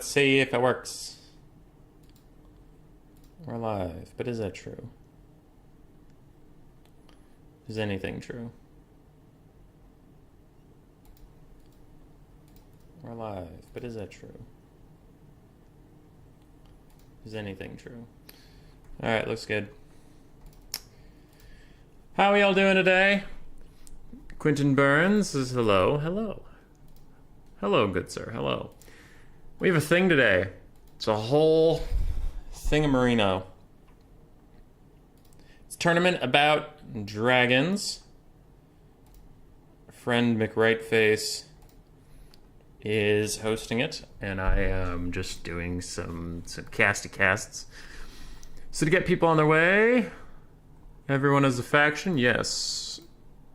Let's see if it works. We're live, but is that true? Is anything true? We're live, but is that true? Is anything true? Alright, looks good. How are y'all doing today? Quentin Burns says hello. Hello. Hello, good sir. Hello. We have a thing today. It's a whole thingamarino. It's a tournament about dragons. Friend McRightface is hosting it, and I am just doing some casts. So to get people on their way, everyone has a faction, yes.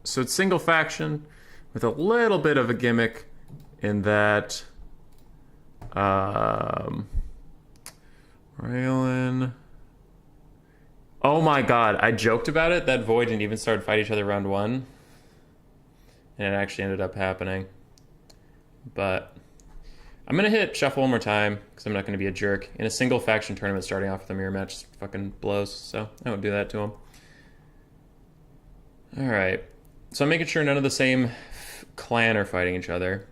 So it's single faction with a little bit of a gimmick in that Raylan. Oh my god, I joked about it. That Void didn't even start to fight each other round one. And it actually ended up happening. But I'm gonna hit shuffle one more time because I'm not gonna be a jerk. In a single faction tournament starting off with a mirror match fucking blows, so I won't do that to him. Alright. So I'm making sure none of the same clan are fighting each other.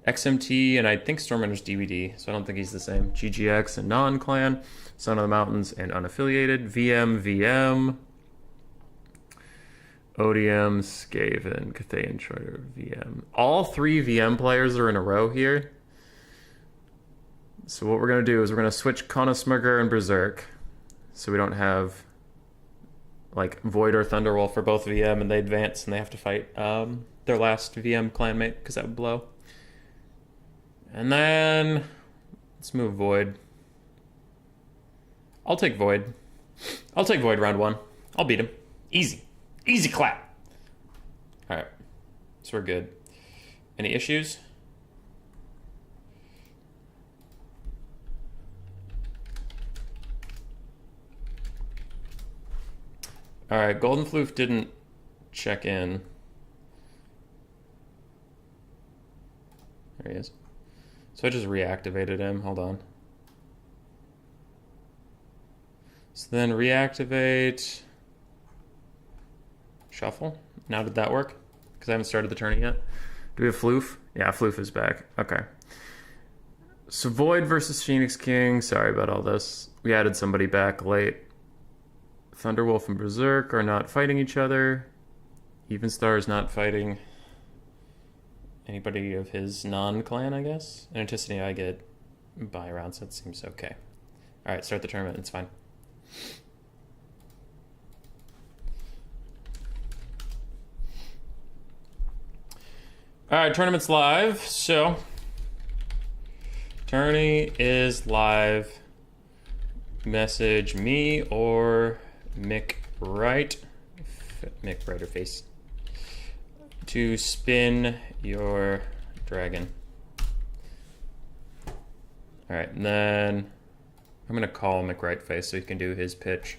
XMT and I think Stormrunner's DVD, so I don't think he's the same. GGX and non-clan. Son of the Mountains and unaffiliated. VM. ODM, Skaven, Cathay, and Troyer, VM. All three VM players are in a row here. So what we're going to do is we're going to switch Konismurger and Berserk. So we don't have like Void or Thunderwolf for both VM and they advance and they have to fight their last VM clanmate because that would blow. And then let's move Void. I'll take Void. I'll take Void round one. I'll beat him. Easy. Easy clap. Alright. So we're good. Any issues? Alright, Golden Floof didn't check in. There he is. So I just reactivated him. Hold on. So then reactivate. Shuffle. Now did that work? Because I haven't started the tourney yet. Do we have Floof? Yeah, Floof is back. Okay. So Void versus Phoenix King. Sorry about all this. We added somebody back late. Thunderwolf and Berserk are not fighting each other. Evenstar is not fighting anybody of his non-clan, I guess. And Anticity I get buy around, so it seems okay. Alright, start the tournament. It's fine. Alright, tournament's live. So, Tourney is live. Message me or Mick Writerface to spin your dragon. Alright, and then I'm gonna call Mick Wrightface so he can do his pitch.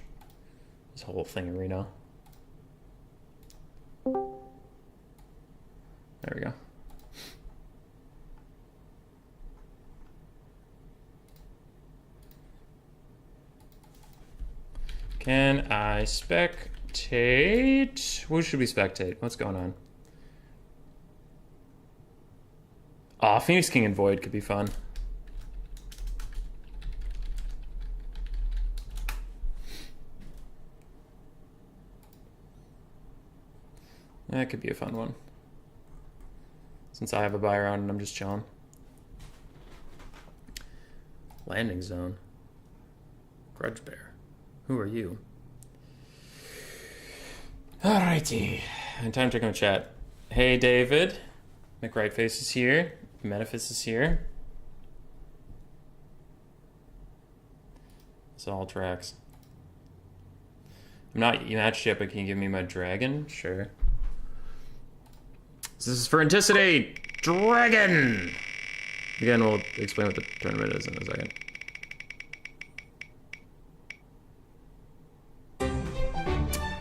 This whole thing arena. There we go. Can I spectate? Who should we spectate? What's going on? Aw, Phoenix King and Void could be fun. That could be a fun one. Since I have a buy around and I'm just chilling. Landing zone. Grudge Bear. Who are you? Alrighty. And time to check on chat. Hey David. McRightface is here. Metaphys is here. It's all tracks. I'm not matched yet, but can you give me my dragon? Sure. This is for Anticity! Dragon! Again, we'll explain what the tournament is in a second.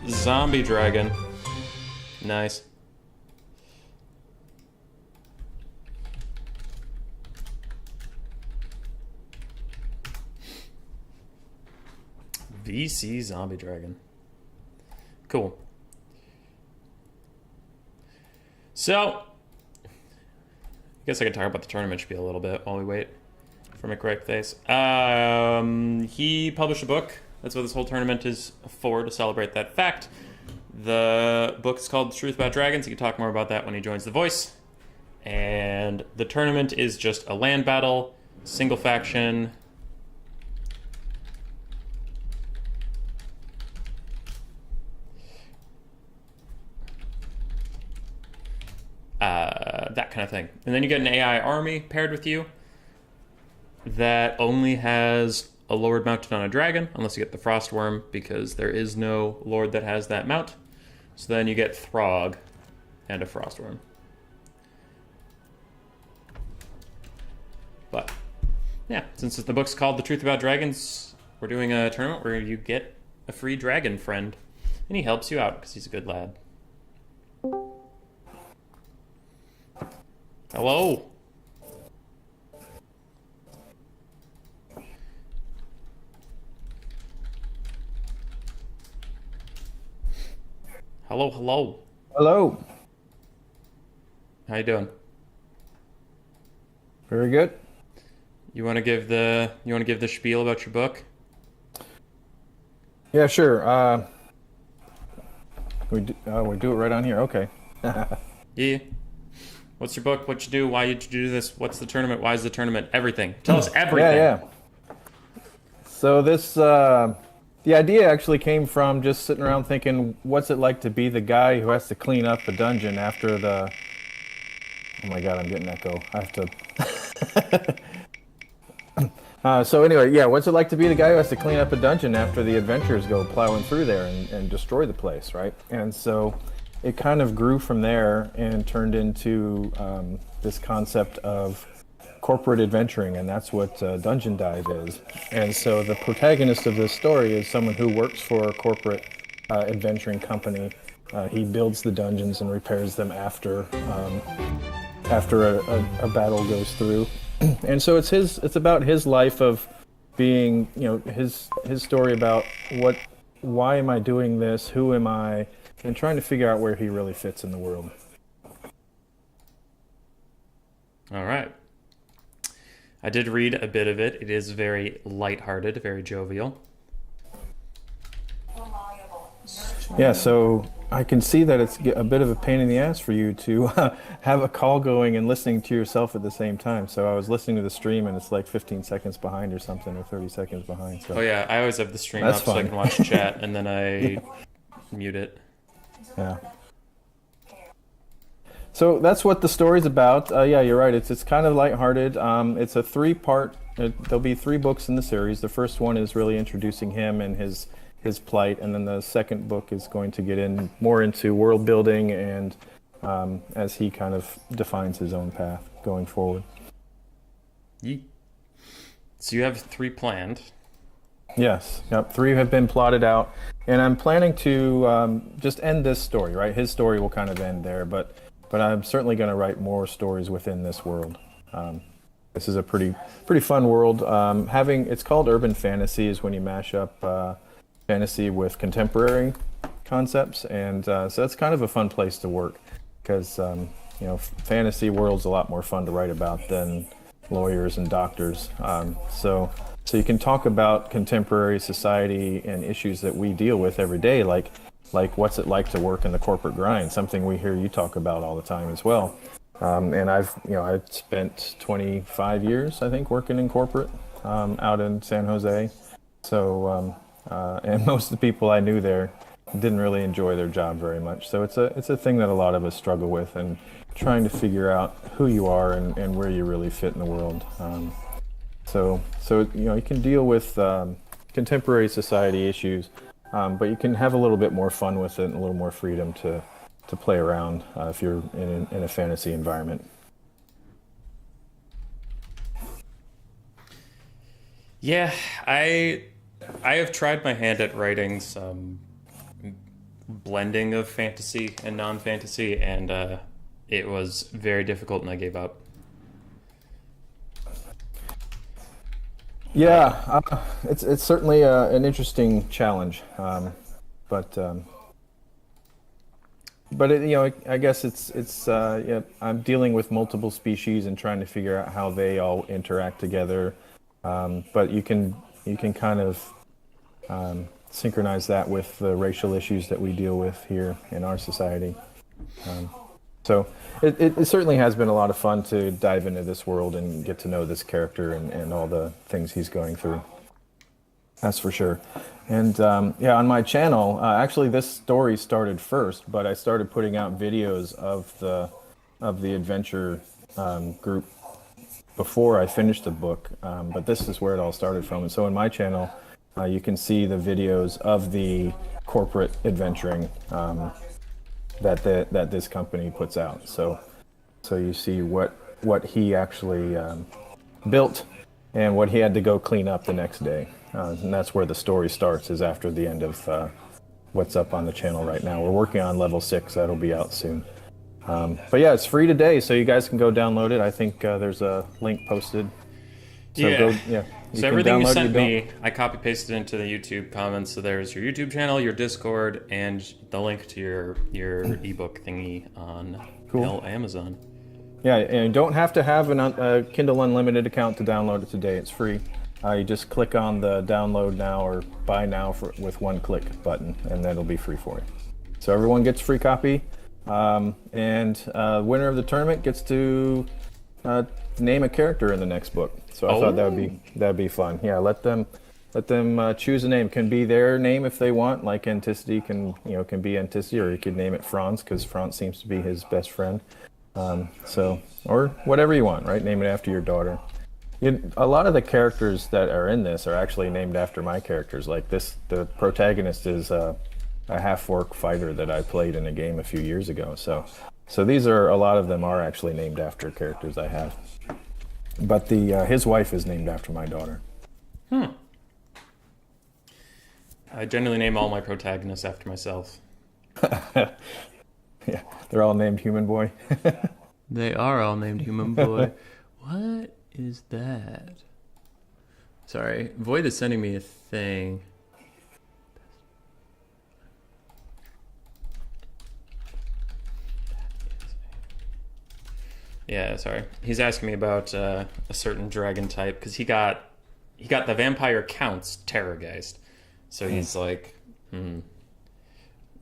Zombie dragon. Nice. VC Zombie Dragon. Cool. So, I guess I could talk about the tournament spiel a little bit while we wait for McRae Face. He published a book. That's what this whole tournament is for, to celebrate that fact. The book is called The Truth About Dragons. He can talk more about that when he joins The Voice. And the tournament is just a land battle, single faction. That kind of thing. And then you get an AI army paired with you that only has a lord mounted on a dragon, unless you get the Frostworm, because there is no lord that has that mount. So then you get Throg and a Frostworm. But, yeah, since the book's called The Truth About Dragons, we're doing a tournament where you get a free dragon friend. And he helps you out, because he's a good lad. Hello? Hello, hello. Hello. How you doing? Very good. You want to give the spiel about your book? Yeah, sure. We do it right on here. Okay. Yeah. What's your book? What you do? Why did you do this? What's the tournament? Why is the tournament? Everything. Tell us everything. Yeah. So this, the idea actually came from just sitting around thinking, what's it like to be the guy who has to clean up a dungeon after the... Oh my God, I'm getting echo. I have to... So anyway, yeah, what's it like to be the guy who has to clean up a dungeon after the adventurers go plowing through there and destroy the place, right? And so it kind of grew from there and turned into this concept of corporate adventuring, and that's what Dungeon Dive is. And so the protagonist of this story is someone who works for a corporate adventuring company. He builds the dungeons and repairs them after a battle goes through. And so it's about his life of being, his story about why am I doing this, who am I, and trying to figure out where he really fits in the world. All right. I did read a bit of it. It is very lighthearted, very jovial. Yeah, so I can see that it's a bit of a pain in the ass for you to have a call going and listening to yourself at the same time. So I was listening to the stream and it's like 15 seconds behind or something, or 30 seconds behind. So oh yeah, I always have the stream that's up fun. so I can watch chat and then I mute it. Yeah. So that's what the story's about. Yeah, you're right. It's kind of lighthearted. It's a three-part. There'll be 3 books in the series. The first one is really introducing him and his plight, and then the second book is going to get in more into world building and as he kind of defines his own path going forward. So you have 3 planned. Yes. Yep. 3 have been plotted out, and I'm planning to just end this story. Right, his story will kind of end there, but I'm certainly going to write more stories within this world. This is a pretty fun world. It's called urban fantasy is when you mash up fantasy with contemporary concepts, and so that's kind of a fun place to work because fantasy world's a lot more fun to write about than lawyers and doctors. So you can talk about contemporary society and issues that we deal with every day, like what's it like to work in the corporate grind, something we hear you talk about all the time as well. And I've spent 25 years, I think, working in corporate out in San Jose. So and most of the people I knew there didn't really enjoy their job very much. So it's a thing that a lot of us struggle with, and trying to figure out who you are and where you really fit in the world. So you can deal with contemporary society issues, but you can have a little bit more fun with it and a little more freedom to play around if you're in a fantasy environment. Yeah, I have tried my hand at writing some blending of fantasy and non-fantasy, and it was very difficult, and I gave up. Yeah, it's certainly an interesting challenge, but I guess it's yeah, I'm dealing with multiple species and trying to figure out how they all interact together. But you can kind of synchronize that with the racial issues that we deal with here in our society. Um, so it certainly has been a lot of fun to dive into this world and get to know this character and all the things he's going through. That's for sure. And yeah, on my channel, actually, this story started first, but I started putting out videos of the adventure group before I finished the book. But this is where it all started from. And so on my channel, you can see the videos of the corporate adventuring that this company puts out. So you see what he actually built and what he had to go clean up the next day. And that's where the story starts, is after the end of what's up on the channel right now. We're working on level 6. That'll be out soon. But yeah, it's free today, so you guys can go download it. I think there's a link posted. So Yeah. So everything you sent me, I copy pasted into the YouTube comments. So there's your YouTube channel, your Discord, and the link to your ebook thingy on Amazon. Yeah, and you don't have to have a Kindle Unlimited account to download it today. It's free. You just click on the download now or buy now with one click button, and then it'll be free for you. So everyone gets a free copy, and winner of the tournament gets to name a character in the next book. So I thought that'd be fun. Yeah, let them choose a name. It can be their name if they want. Like Anticity can be Anticity, or you could name it Franz because Franz seems to be his best friend. Or whatever you want, right? Name it after your daughter. A lot of the characters that are in this are actually named after my characters. Like the protagonist is a half-orc fighter that I played in a game a few years ago. So a lot of them are actually named after characters I have. But his wife is named after my daughter. I generally name all my protagonists after myself. Yeah, they're all named Human Boy. They are all named Human Boy. What is that? Sorry, Void is sending me a thing. Yeah, sorry. He's asking me about a certain dragon type because he got the vampire counts Terrorgeist. So he's like,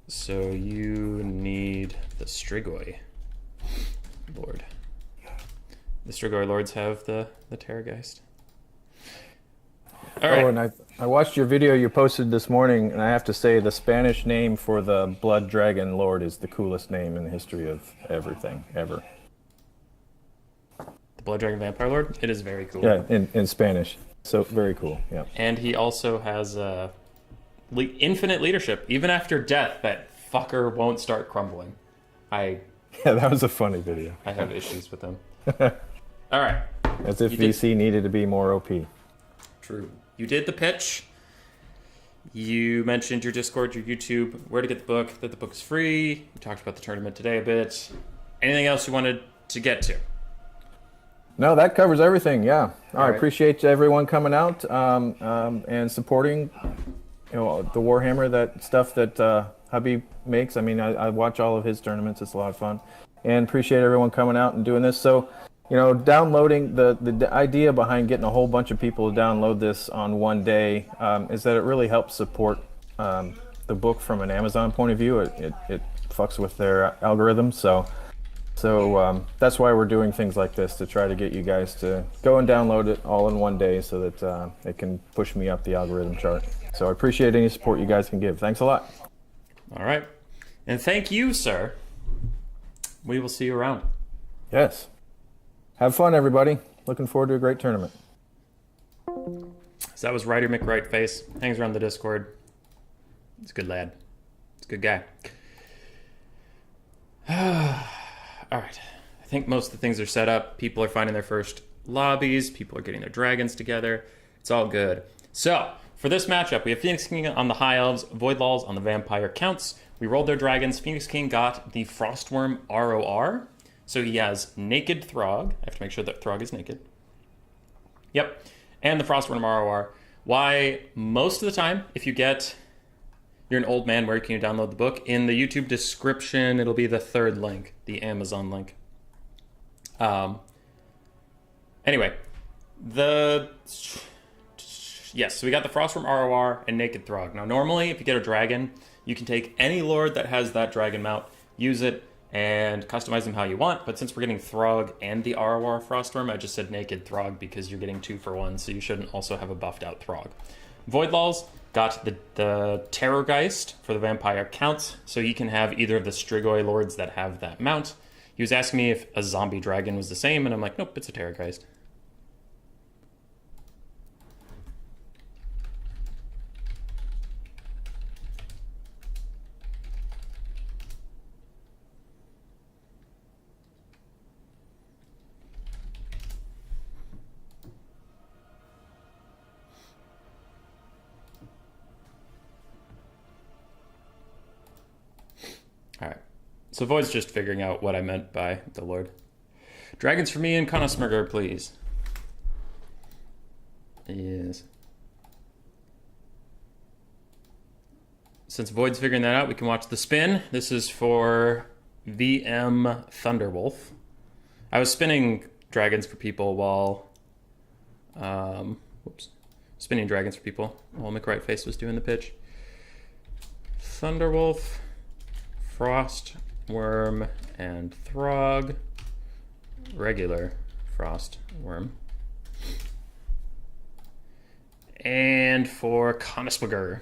So you need the Strigoi Lord. The Strigoi Lords have the Terrorgeist. All right. Oh, and I watched your video you posted this morning, and I have to say the Spanish name for the Blood Dragon Lord is the coolest name in the history of everything, ever. The Blood Dragon Vampire Lord? It is very cool. Yeah, in Spanish. So, very cool, yeah. And he also has infinite leadership. Even after death, that fucker won't start crumbling. Yeah, that was a funny video. I have issues with him. All right. As if VC needed to be more OP. True. You did the pitch. You mentioned your Discord, your YouTube, where to get the book, that the book's free. We talked about the tournament today a bit. Anything else you wanted to get to? No, that covers everything, yeah. I right. appreciate everyone coming out and supporting the Warhammer, that stuff that hubby makes. I mean, I watch all of his tournaments. It's a lot of fun. And appreciate everyone coming out and doing this. So, downloading, the idea behind getting a whole bunch of people to download this on one day is that it really helps support the book from an Amazon point of view. It fucks with their algorithm. So that's why we're doing things like this, to try to get you guys to go and download it all in one day so that it can push me up the algorithm chart. So I appreciate any support you guys can give. Thanks a lot. All right. And thank you, sir. We will see you around. Yes. Have fun, everybody. Looking forward to a great tournament. So that was Ryder McRightface. Hangs around the Discord. He's a good lad. He's a good guy. All right. I think most of the things are set up. People are finding their first lobbies. People are getting their dragons together. It's all good. So, for this matchup, we have Phoenix King on the High Elves, Void Lulls on the Vampire Counts. We rolled their dragons. Phoenix King got the Frostworm ROR. So he has Naked Throg. I have to make sure that Throg is naked. Yep. and the Frostworm ROR. Why, most of the time, if you're an old man, where can you download the book? In the YouTube description, it'll be the third link, the Amazon link. Anyway, yes, so we got the Frostworm ROR and Naked Throg. Now, normally, if you get a dragon, you can take any lord that has that dragon mount, use it, and customize them how you want. But since we're getting Throg and the ROR Frostworm, I just said Naked Throg because you're getting 2 for 1, so you shouldn't also have a buffed out Throg. Voidlaws got the Terrorgeist for the vampire counts, so you can have either of the Strigoi lords that have that mount. He was asking me if a zombie dragon was the same, and I'm like, nope, it's a Terrorgeist. All right. So Void's just figuring out what I meant by the Lord. Dragons for me and Konosmerger, please. Yes. Since Void's figuring that out, we can watch the spin. This is for VM Thunderwolf. I was spinning dragons for people while... Spinning dragons for people while McRightface was doing the pitch. Thunderwolf... Frostworm and Throg. Regular Frostworm. And for Konosmerger.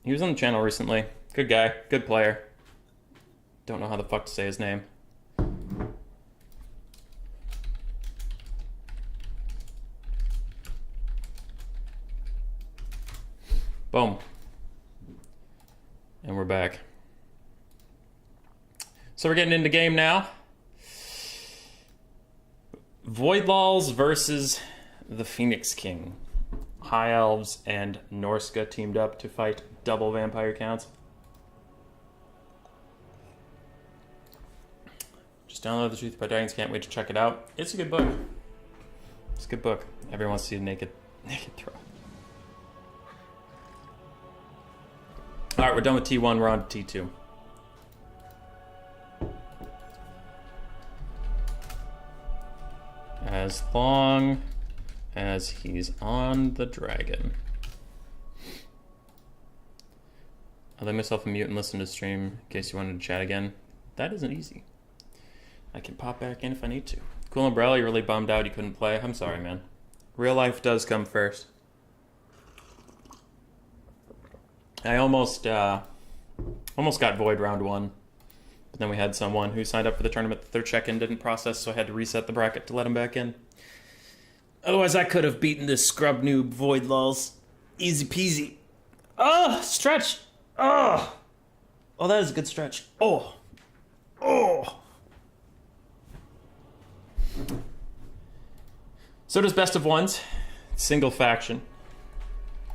He was on the channel recently. Good guy. Good player. Don't know how the fuck to say his name. Boom. And we're back. So we're getting into game now. Voidlaws versus the Phoenix King. High Elves and Norska teamed up to fight double vampire counts. Just download The Truth About Dragons. Can't wait to check it out. It's a good book. It's a good book. Everyone wants to see a naked throw. All right, we're done with T1. We're on to T2. As long as he's on the dragon. I let myself a mute and listen to stream in case you wanted to chat again. That isn't easy. I can pop back in if I need to. Cool Umbrella, you're really bummed out you couldn't play. I'm sorry, man. Real life does come first. I almost got Void round 1, but then we had someone who signed up for the tournament that their check-in didn't process, so I had to reset the bracket to let him back in. Otherwise, I could have beaten this scrub noob Voidlaws. Easy peasy. Oh, stretch. Oh, that is a good stretch. Oh. So does Best of Ones. Single faction.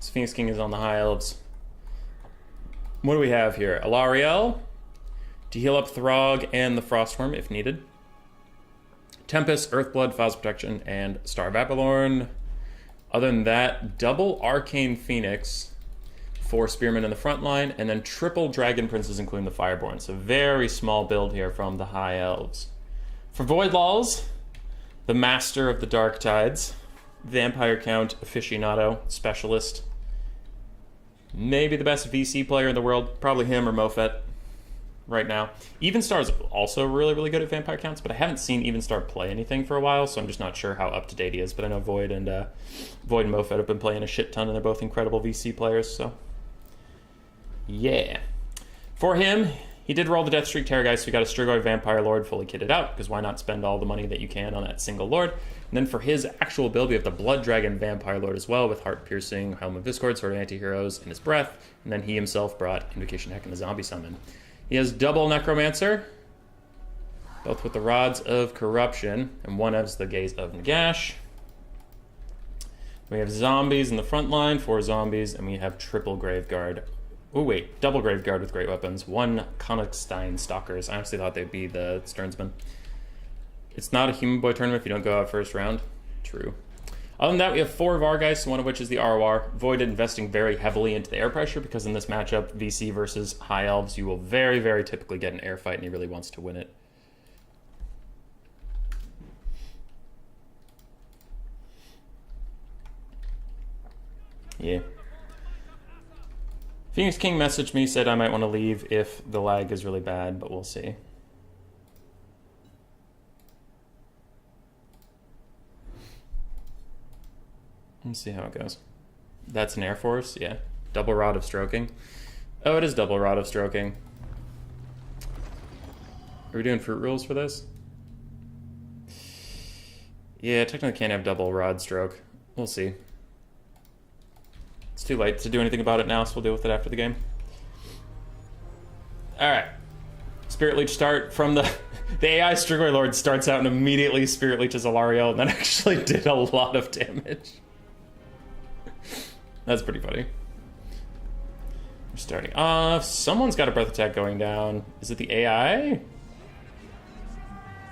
Phoenix King is on the High Elves. What do we have here? Alariel to heal up Throg and the Frostworm if needed. Tempest, Earthblood, Phos Protection, and Star of Avalorn. Other than that, double Arcane Phoenix for Spearmen in the front line, and then triple Dragon Princes, including the Fireborn. So very small build here from the High Elves. For Voidlaws, the Master of the Dark Tides, Vampire Count aficionado, specialist. Maybe the best VC player in the world. Probably him or Mofet right now. Evenstar is also really, really good at vampire counts, but I haven't seen Evenstar play anything for a while, so I'm just not sure how up-to-date he is. But I know Void and Mofet have been playing a shit ton, and they're both incredible VC players, so... yeah. For him, he did roll the Deathstreak Terrorgeist, so we got a Strigoi Vampire Lord fully kitted out, because why not spend all the money that you can on that single Lord? And then for his actual build, we have the Blood Dragon Vampire Lord as well, with Heart Piercing, Helm of Discord, Sword of Anti-Heroes, and his Breath. And then he himself brought Invocation Heck and the Zombie Summon. He has double Necromancer, both with the Rods of Corruption, and one has the Gaze of Nagash. We have zombies in the front line, 4 zombies, and we have triple Graveguard. Oh wait, double Graveguard with great weapons. 1 Konigstein Stalkers. I honestly thought they'd be the Sternsmen. It's not a Human Boy tournament if you don't go out first round. True. Other than that, we have 4 Vargeists, one of which is the ROR. Void investing very heavily into the air pressure because in this matchup, VC versus High Elves, you will very, very typically get an air fight, and he really wants to win it. Yeah. Phoenix King messaged me, said I might want to leave if the lag is really bad, but we'll see. Let's see how it goes. That's an Air Force, yeah. Double Rod of Stroking. Oh, it is Double Rod of Stroking. Are we doing fruit rules for this? Yeah, technically can't have Double Rod Stroke. We'll see. It's too late to do anything about it now, so we'll deal with it after the game. Alright. Spirit Leech start from the AI Strigoi Lord starts out and immediately Spirit Leeches Alariel, and that actually did a lot of damage. That's pretty funny. We're starting off. Someone's got a breath attack going down. Is it the AI?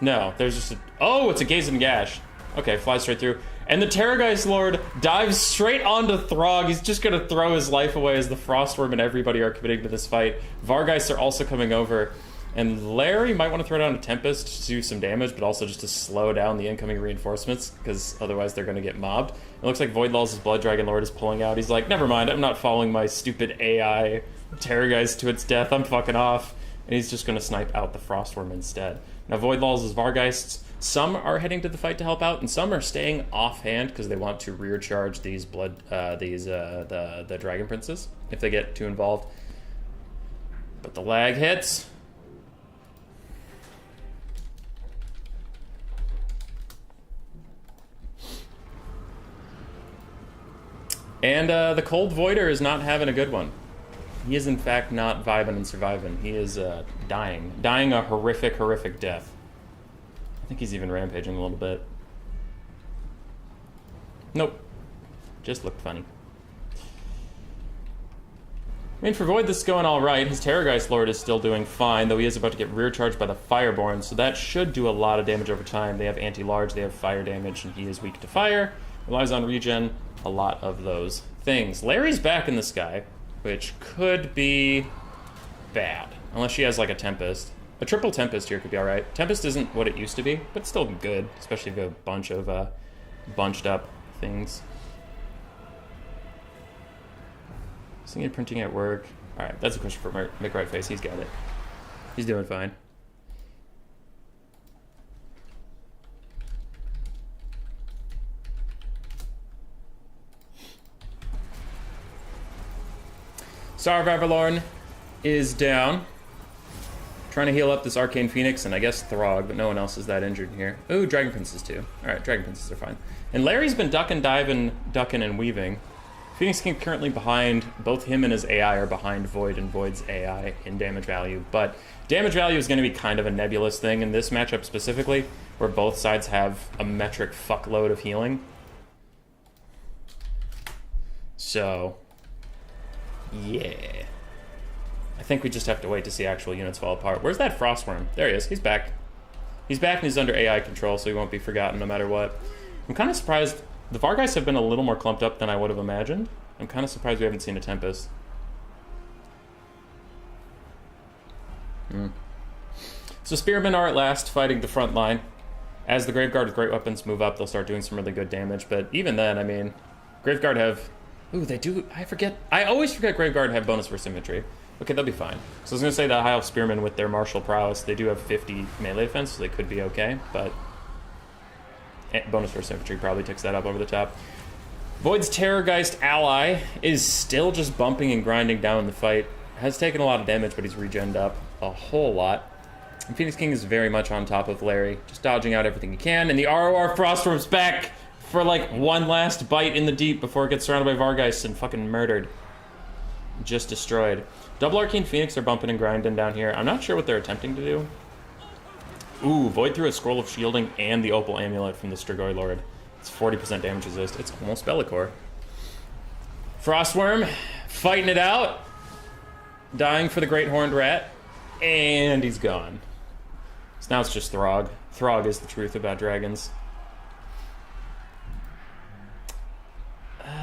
No, there's just a... Oh, it's a Gaze and Gash. Okay, flies straight through. And the Terrorgeist Lord dives straight onto Throg. He's just going to throw his life away as the Frostworm and everybody are committing to this fight. Vargeists are also coming over. And Larry might want to throw down a Tempest to do some damage, but also just to slow down the incoming reinforcements, because otherwise they're going to get mobbed. It looks like Void Lulls' Blood Dragon Lord is pulling out. He's like, never mind, I'm not following my stupid AI Terrorgeist to its death. I'm fucking off. And he's just going to snipe out the Frostworm instead. Now, Void Lulls' Vargeists, some are heading to the fight to help out, and some are staying offhand because they want to rear charge these the Dragon Princes if they get too involved. But the lag hits. And the Cold Voider is not having a good one. He is, in fact, not vibing and surviving. He is dying. Dying a horrific, horrific death. I think he's even rampaging a little bit. Nope. Just looked funny. I mean, for Void, this is going all right. His Terrorgeist Lord is still doing fine, though he is about to get rear charged by the Fireborn, so that should do a lot of damage over time. They have anti-large, they have fire damage, and he is weak to fire. Relies on regen. A lot of those things. Larry's back in the sky, which could be bad. Unless she has like a Tempest. A triple Tempest here could be alright. Tempest isn't what it used to be, but still good. Especially if you have a bunch of bunched up things. Singing printing at work. Alright, that's a question for McRightface. He's got it. He's doing fine. Star of Avalorn is down. Trying to heal up this Arcane Phoenix and I guess Throg, but no one else is that injured here. Ooh, Dragon Princes too. Alright, Dragon Princes are fine. And Larry's been ducking, diving, ducking, and weaving. Phoenix King currently behind, both him and his AI are behind Void and Void's AI in damage value. But damage value is going to be kind of a nebulous thing in this matchup specifically, where both sides have a metric fuckload of healing. So... yeah. I think we just have to wait to see actual units fall apart. Where's that Frostworm? There he is. He's back. He's back and he's under AI control, so he won't be forgotten no matter what. I'm kind of surprised. The Vargeists have been a little more clumped up than I would have imagined. I'm kind of surprised we haven't seen a Tempest. So Spearmen are at last fighting the front line. As the Graveguard with great weapons move up, they'll start doing some really good damage. But even then, I mean, Graveguard have... Ooh, they do... I forget... I always forget Graveguard have bonus for symmetry. Okay, they'll be fine. So I was going to say the High Elf Spearmen with their martial prowess, they do have 50 melee defense, so they could be okay, but... bonus for symmetry probably ticks that up over the top. Void's Terrorgeist ally is still just bumping and grinding down the fight. Has taken a lot of damage, but he's regened up a whole lot. And Phoenix King is very much on top of Larry, just dodging out everything he can, and the ROR Frostworm's back for like one last bite in the deep before it gets surrounded by Vargeists and fucking murdered. Just destroyed. Double Arcane Phoenix are bumping and grinding down here. I'm not sure what they're attempting to do. Ooh, Void threw a Scroll of Shielding and the Opal Amulet from the Strigoi Lord. It's 40% damage resist. It's almost Bellicor. Frostworm fighting it out. Dying for the Great Horned Rat. And he's gone. So now it's just Throg. Throg is the truth about dragons.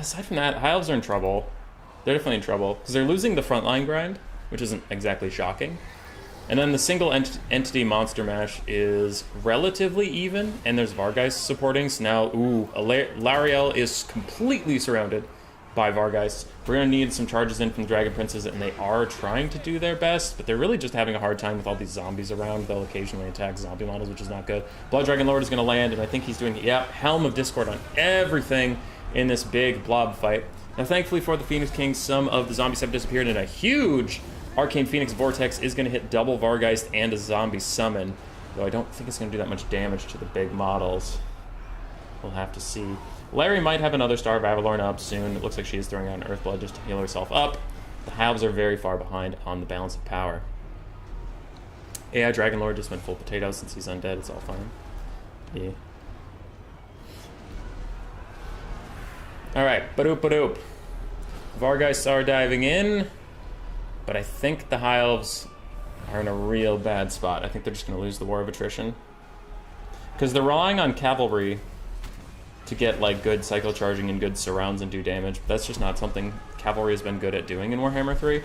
aside from that, High Elves are in trouble. They're definitely in trouble because they're losing the frontline grind, which isn't exactly shocking. And then the single entity monster mash is relatively even, and there's Vargeist supporting, so now, Lariel is completely surrounded by Vargeist. We're going to need some charges in from the Dragon Princes, and they are trying to do their best, but they're really just having a hard time with all these zombies around. They'll occasionally attack zombie models, which is not good. Blood Dragon Lord is going to land, and I think he's doing, Helm of Discord on everything in this big blob fight. Now, thankfully for the Phoenix Kings, some of the zombies have disappeared, and a huge Arcane Phoenix Vortex is going to hit double Vargeist and a zombie summon, though I don't think it's going to do that much damage to the big models. We'll have to see. Larry might have another Star of Avalorn up soon. It looks like she is throwing out an Earthblood just to heal herself up. The Halves are very far behind on the balance of power. AI Dragon Lord just went full potato since he's undead. It's all fine. Yeah. Alright, badoop. Vargeists are diving in. But I think the High Elves are in a real bad spot. I think they're just going to lose the War of Attrition. Because they're relying on cavalry to get like good cycle charging and good surrounds and do damage. But that's just not something cavalry has been good at doing in Warhammer 3.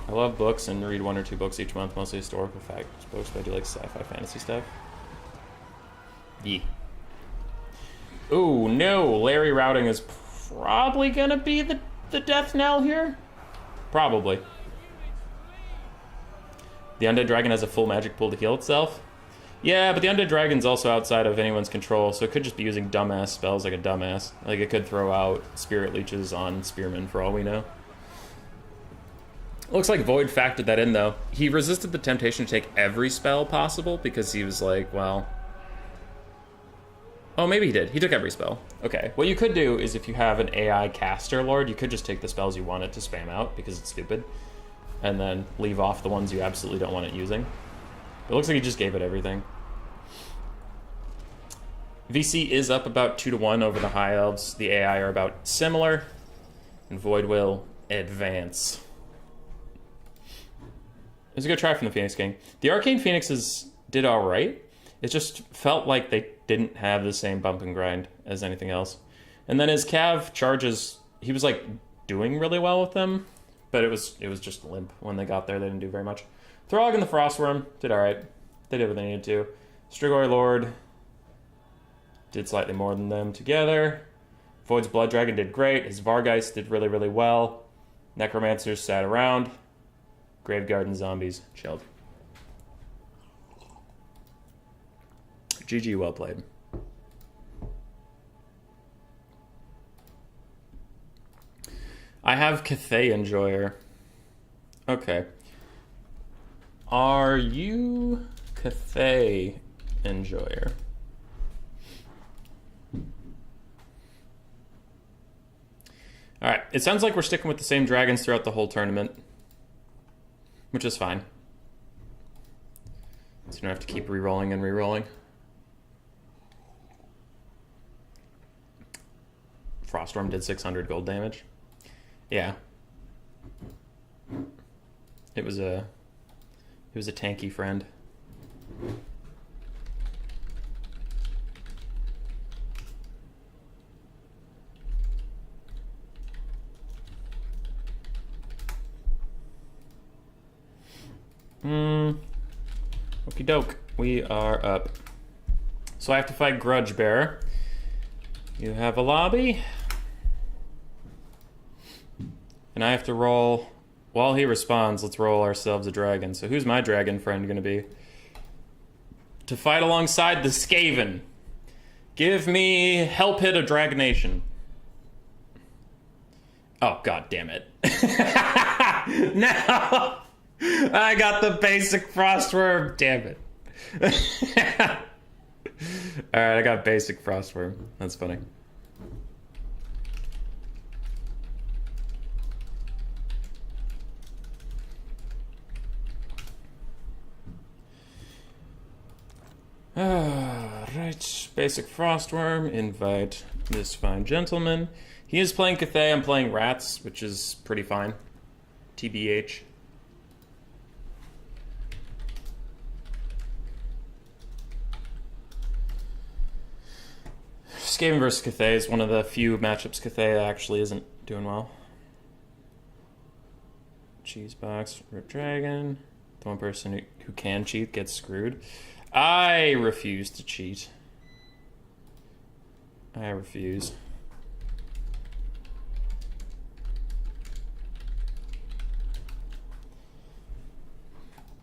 I love books and read 1 or 2 books each month, mostly historical facts books, but I do like sci-fi fantasy stuff. Yeah. Ooh, no. Larry routing is probably going to be the death knell here. Probably. The Undead Dragon has a full magic pool to heal itself. Yeah, but the Undead Dragon's also outside of anyone's control, so it could just be using dumbass spells like a dumbass. Like, it could throw out Spirit Leeches on Spearmen, for all we know. Looks like Void factored that in, though. He resisted the temptation to take every spell possible, because he was like, well... Oh, maybe he did. He took every spell. Okay. What you could do is if you have an AI caster lord, you could just take the spells you want it to spam out, because it's stupid, and then leave off the ones you absolutely don't want it using. But it looks like he just gave it everything. VC is up about 2-1 over the High Elves. The AI are about similar, and Void will advance. It was a good try from the Phoenix King. The Arcane Phoenixes did alright. It just felt like they didn't have the same bump and grind as anything else. And then his Cav charges, he was like doing really well with them, but it was just limp when they got there. They didn't do very much. Throg and the Frostworm did alright. They did what they needed to. Strigoi Lord did slightly more than them together. Void's Blood Dragon did great. His Vargeist did really, really well. Necromancers sat around. Graveguard and Zombies chilled. GG, well played. I have Cathay Enjoyer. Okay. Are you Cathay Enjoyer? Alright, it sounds like we're sticking with the same dragons throughout the whole tournament, which is fine. So you don't have to keep re-rolling and re-rolling. Frostworm did 600 gold damage. Yeah. It was a tanky friend. Okie doke. We are up. So I have to fight Grudge Bearer. You have a lobby. And I have to roll... While he responds, let's roll ourselves a dragon. So who's my dragon friend going to be? To fight alongside the Skaven. Give me Help Hit a Dragonation. Oh, god damn it. No! I got the basic Frostworm. Damn it. Alright, I got basic Frostworm. That's funny. Right, basic Frostworm, invite this fine gentleman. He is playing Cathay, I'm playing Rats, which is pretty fine. TBH. Skaven versus Cathay is one of the few matchups Cathay actually isn't doing well. Cheese box, Rip Dragon. The one person who can cheat gets screwed. I refuse to cheat. I refuse.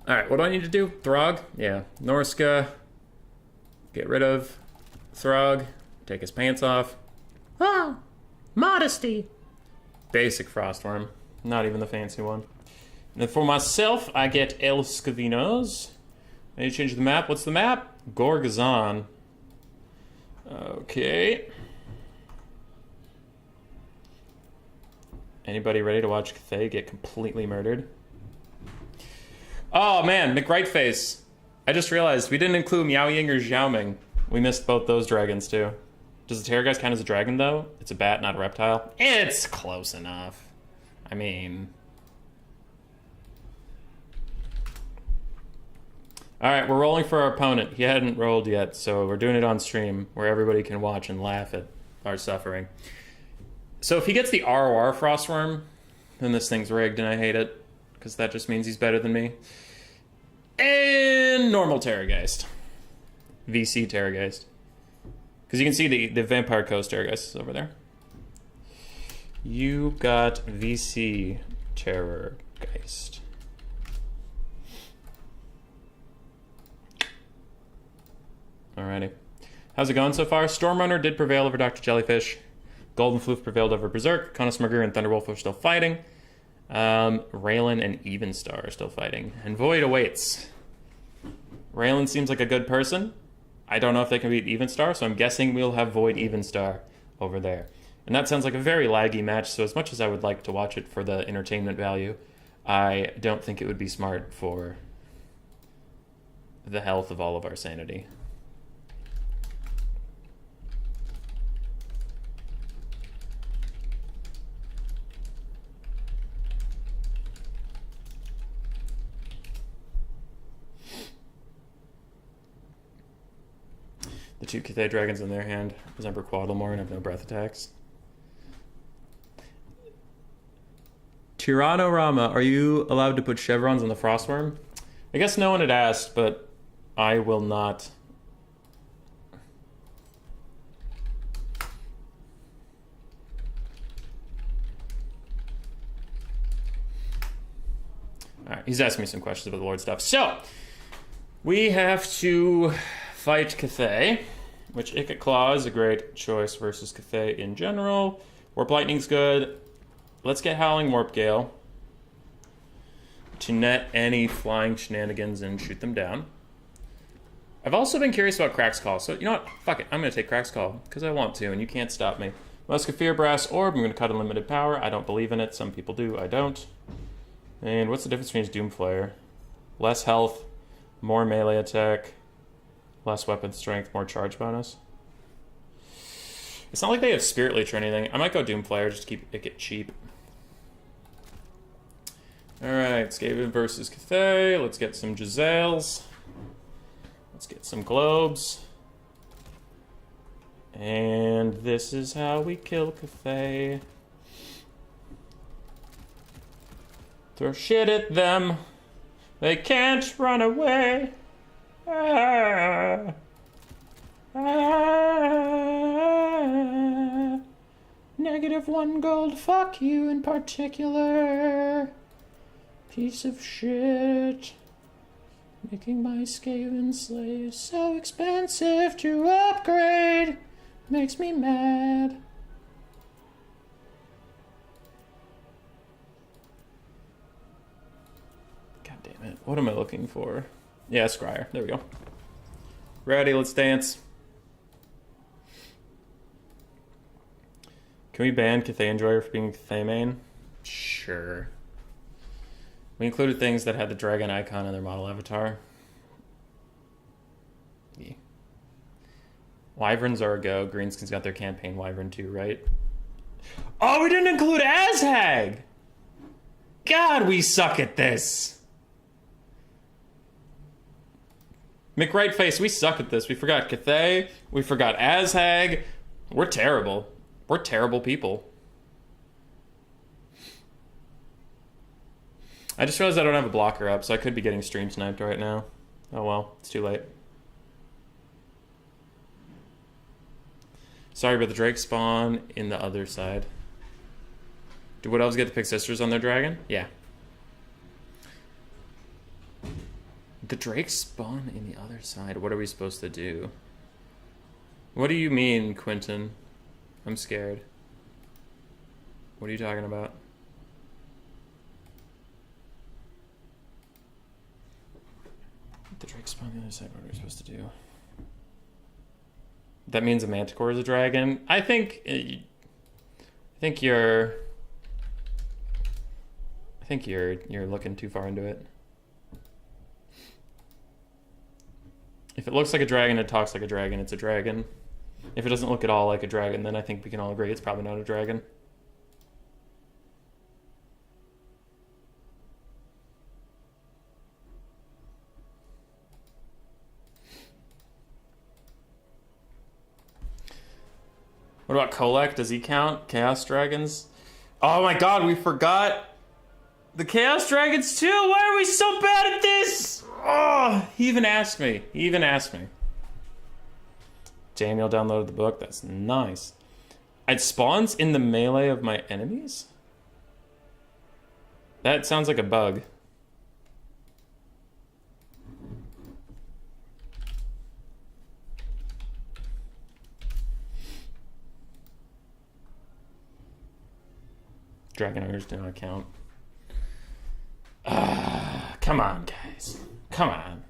Alright, what do I need to do? Throg? Yeah. Norska. Get rid of Throg. Take his pants off. Ah! Modesty! Basic Frostworm. Not even the fancy one. And then for myself, I get Elves Skavinos. I need to change the map. What's the map? Gorgazon. Okay. Anybody ready to watch Cathay get completely murdered? Oh man, McRightface. I just realized we didn't include Miao Ying or Xiaoming. We missed both those dragons too. Does the Terrorgeist count as a dragon though? It's a bat, not a reptile. It's close enough. I mean... Alright, we're rolling for our opponent. He hadn't rolled yet, so we're doing it on stream where everybody can watch and laugh at our suffering. So if he gets the ROR Frostworm, then this thing's rigged and I hate it, because that just means he's better than me. And normal Terrorgeist. VC Terrorgeist. Because you can see the Vampire Coast Terrorgeist is over there. You got VC Terrorgeist. Alrighty. How's it going so far? Stormrunner did prevail over Dr. Jellyfish. Golden Floof prevailed over Berserk. Conismurger and Thunderwolf are still fighting. Raylan and Evenstar are still fighting. And Void awaits. Raylan seems like a good person. I don't know if they can beat Evenstar, so I'm guessing we'll have Void Evenstar over there. And that sounds like a very laggy match, so as much as I would like to watch it for the entertainment value, I don't think it would be smart for the health of all of our sanity. The two Cathay dragons in their hand resemble Quaddlemore and have no breath attacks. Tyrannorama, are you allowed to put chevrons on the Frostworm? I guess no one had asked, but I will not. Alright, he's asking me some questions about the Lord stuff. So, we have to fight Cathay, which Ikat Claw is a great choice versus Cathay in general. Warp Lightning's good. Let's get Howling Warp Gale to net any flying shenanigans and shoot them down. I've also been curious about Crack's Call, so you know what? Fuck it, I'm going to take Crack's Call, because I want to, and you can't stop me. Musketeer Brass Orb, I'm going to cut unlimited power. I don't believe in it. Some people do, I don't. And what's the difference between Doomflayer? Less health, more melee attack, less weapon strength, more charge bonus. It's not like they have Spirit Leech or anything. I might go Doomflayer just to keep it cheap. Alright, Skaven versus Cathay. Let's get some Giselles. Let's get some Globes. And this is how we kill Cathay. Throw shit at them. They can't run away. Ah. Ah. -1 gold, fuck you in particular. Piece of shit. Making my Skaven slave so expensive to upgrade makes me mad. God damn it. What am I looking for? Yeah, Scryer. There we go. Ready, let's dance. Can we ban Cathay Enjoyer for being Cathay main? Sure. We included things that had the dragon icon in their model avatar. Yeah. Wyverns are a go. Greenskin's got their campaign Wyvern too, right? Oh, we didn't include Azhag! God, we suck at this! McRightface, we suck at this. We forgot Cathay. We forgot Azhag. We're terrible. We're terrible people. I just realized I don't have a blocker up, so I could be getting stream sniped right now. Oh well, it's too late. Sorry, but the Drake spawn in the other side. Do Wood Elves get to pick sisters on their dragon? Yeah. The Drake spawn in the other side. What are we supposed to do? What do you mean, Quentin? I'm scared. What are you talking about? The Drake spawn on the other side. What are we supposed to do? That means a Manticore is a dragon. I think you're looking too far into it. If it looks like a dragon, it talks like a dragon, it's a dragon. If it doesn't look at all like a dragon, then I think we can all agree it's probably not a dragon. What about Kolek? Does he count? Chaos Dragons? Oh my god, we forgot the Chaos Dragons too! Why are we so bad at this? Oh, he even asked me. Daniel downloaded the book. That's nice. It spawns in the melee of my enemies? That sounds like a bug. Dragon Ogres do not count. Come on, guys. Come on.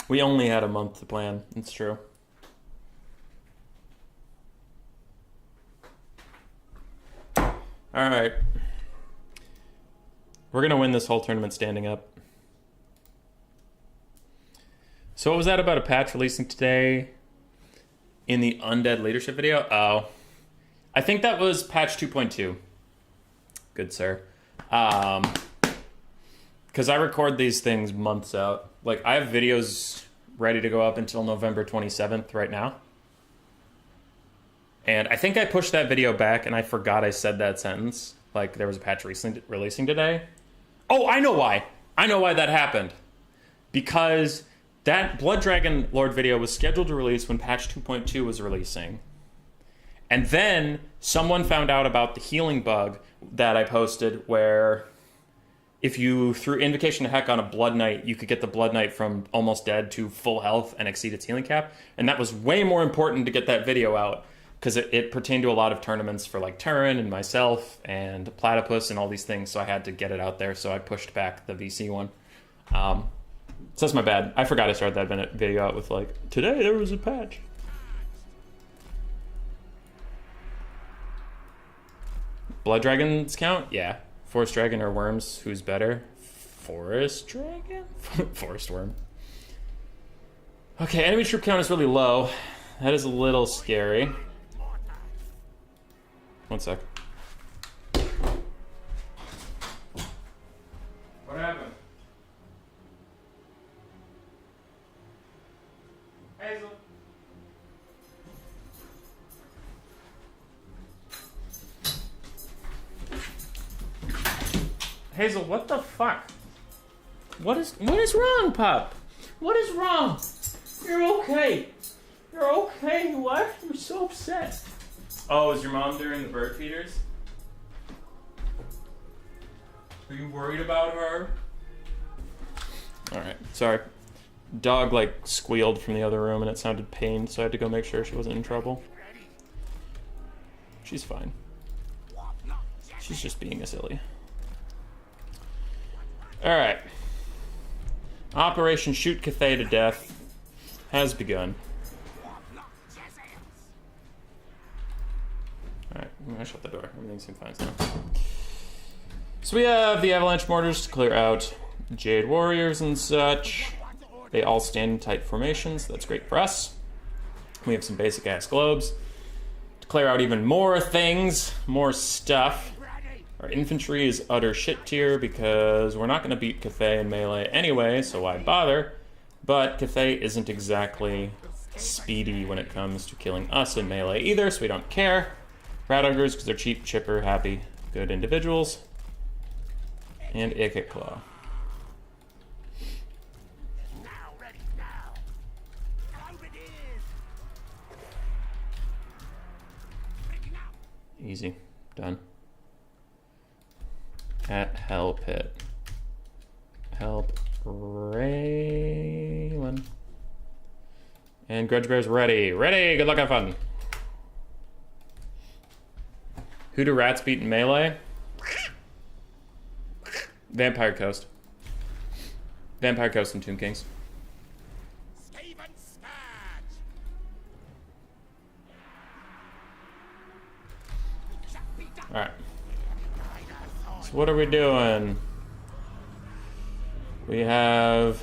We only had a month to plan. It's true. All right. We're going to win this whole tournament standing up. So what was that about a patch releasing today in the Undead Leadership video? Oh. I think that was patch 2.2. Good sir. Because I record these things months out. Like, I have videos ready to go up until November 27th right now. And I think I pushed that video back and I forgot I said that sentence. Like, there was a patch releasing today. Oh, I know why. I know why that happened. Because that Blood Dragon Lord video was scheduled to release when patch 2.2 was releasing. And then someone found out about the healing bug that I posted where if you threw Invocation to Heck on a Blood Knight, you could get the Blood Knight from almost dead to full health and exceed its healing cap. And that was way more important to get that video out because it pertained to a lot of tournaments for like Turin and myself and Platypus and all these things. So I had to get it out there. So I pushed back the VC one. So that's my bad. I forgot I started that video out with like, today there was a patch. Blood Dragons count? Yeah. Forest Dragon or Worms, who's better? Forest Dragon? Forest Worm. Okay, enemy troop count is really low. That is a little scary. One sec. What happened? Hazel. Hazel, what the fuck? What is wrong, Pop? What is wrong? You're okay. You're okay. What? You're so upset. Oh, is your mom during the bird feeders? Are you worried about her? Alright, sorry. Dog, like, squealed from the other room and it sounded pained, so I had to go make sure she wasn't in trouble. She's fine. She's just being a silly. Alright. Operation Shoot Cathay to Death has begun. Alright, I'm gonna shut the door. Everything seems fine now. So we have the Avalanche Mortars to clear out Jade Warriors and such. They all stand in tight formations. That's great for us. We have some basic ass globes to clear out even more things, more stuff. Our infantry is utter shit tier because we're not going to beat Cathay in melee anyway, so why bother? But Cathay isn't exactly speedy when it comes to killing us in melee either, so we don't care. Rat Ogres, because they're cheap, chipper, happy, good individuals. And Ikit Claw. Easy. Done. At Hell Pit. Help Raylan. And Grudge Bear's ready. Ready! Good luck, have fun. Who do rats beat in melee? Vampire Coast. Vampire Coast and Tomb Kings. Alright. So what are we doing? We have...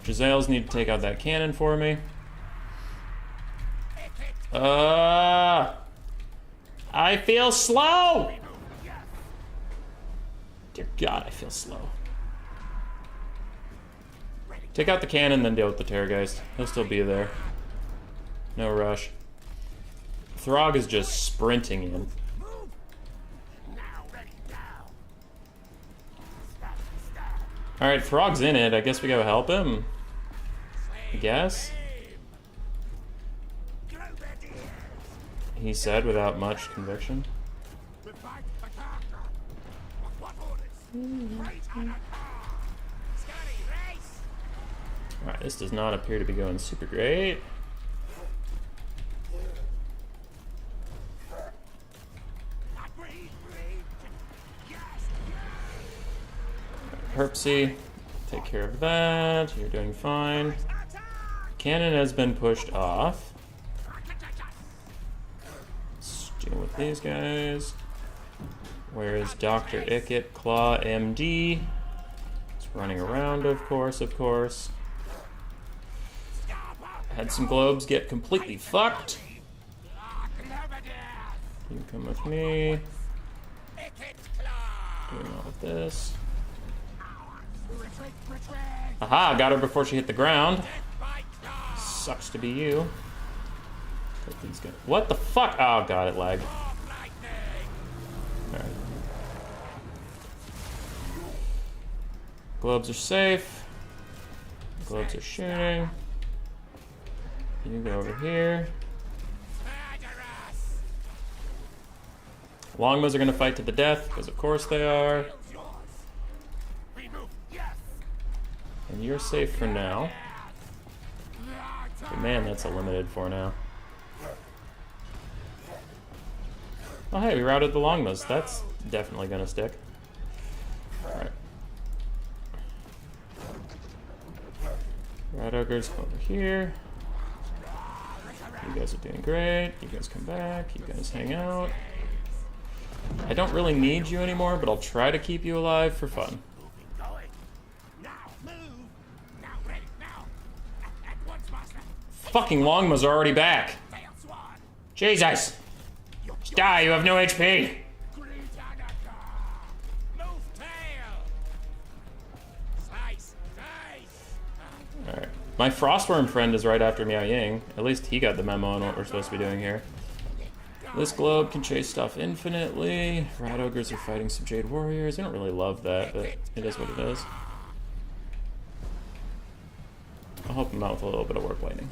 Giselles need to take out that cannon for me. I feel slow! Dear God, I feel slow. Take out the cannon, then deal with the Terrorgeist. He'll still be there. No rush. Throg is just sprinting in. Alright, Throg's in it. I guess we go help him. I guess. He said without much conviction. Alright, this does not appear to be going super great. Herpsy, take care of that. You're doing fine. Cannon has been pushed off. Let's deal with these guys. Where is Dr. Ikit Claw MD? It's running around, of course, of course. Had some globes get completely fucked. You come with me. Doing all of this. Aha, got her before she hit the ground. Sucks to be you. Take these guys. What the fuck? Oh god, it lagged. Alright. Globes are safe. Globes are shooting. You go over here. Longbows are gonna fight to the death, because of course they are. And you're safe for now. But man, that's a limited for now. Oh hey, we routed the longbows. That's definitely gonna stick. Alright. Rat Ogres over here. You guys are doing great. You guys come back. You guys hang out. I don't really need you anymore, but I'll try to keep you alive for fun. Fucking longbows are already back. Jesus! Die, you have no HP! Alright. My Frostworm friend is right after Miao Ying. At least he got the memo on what we're supposed to be doing here. This globe can chase stuff infinitely. Rat Ogres are fighting some Jade Warriors. I don't really love that, but it is what it is. I'll help him out with a little bit of Warp Lightning.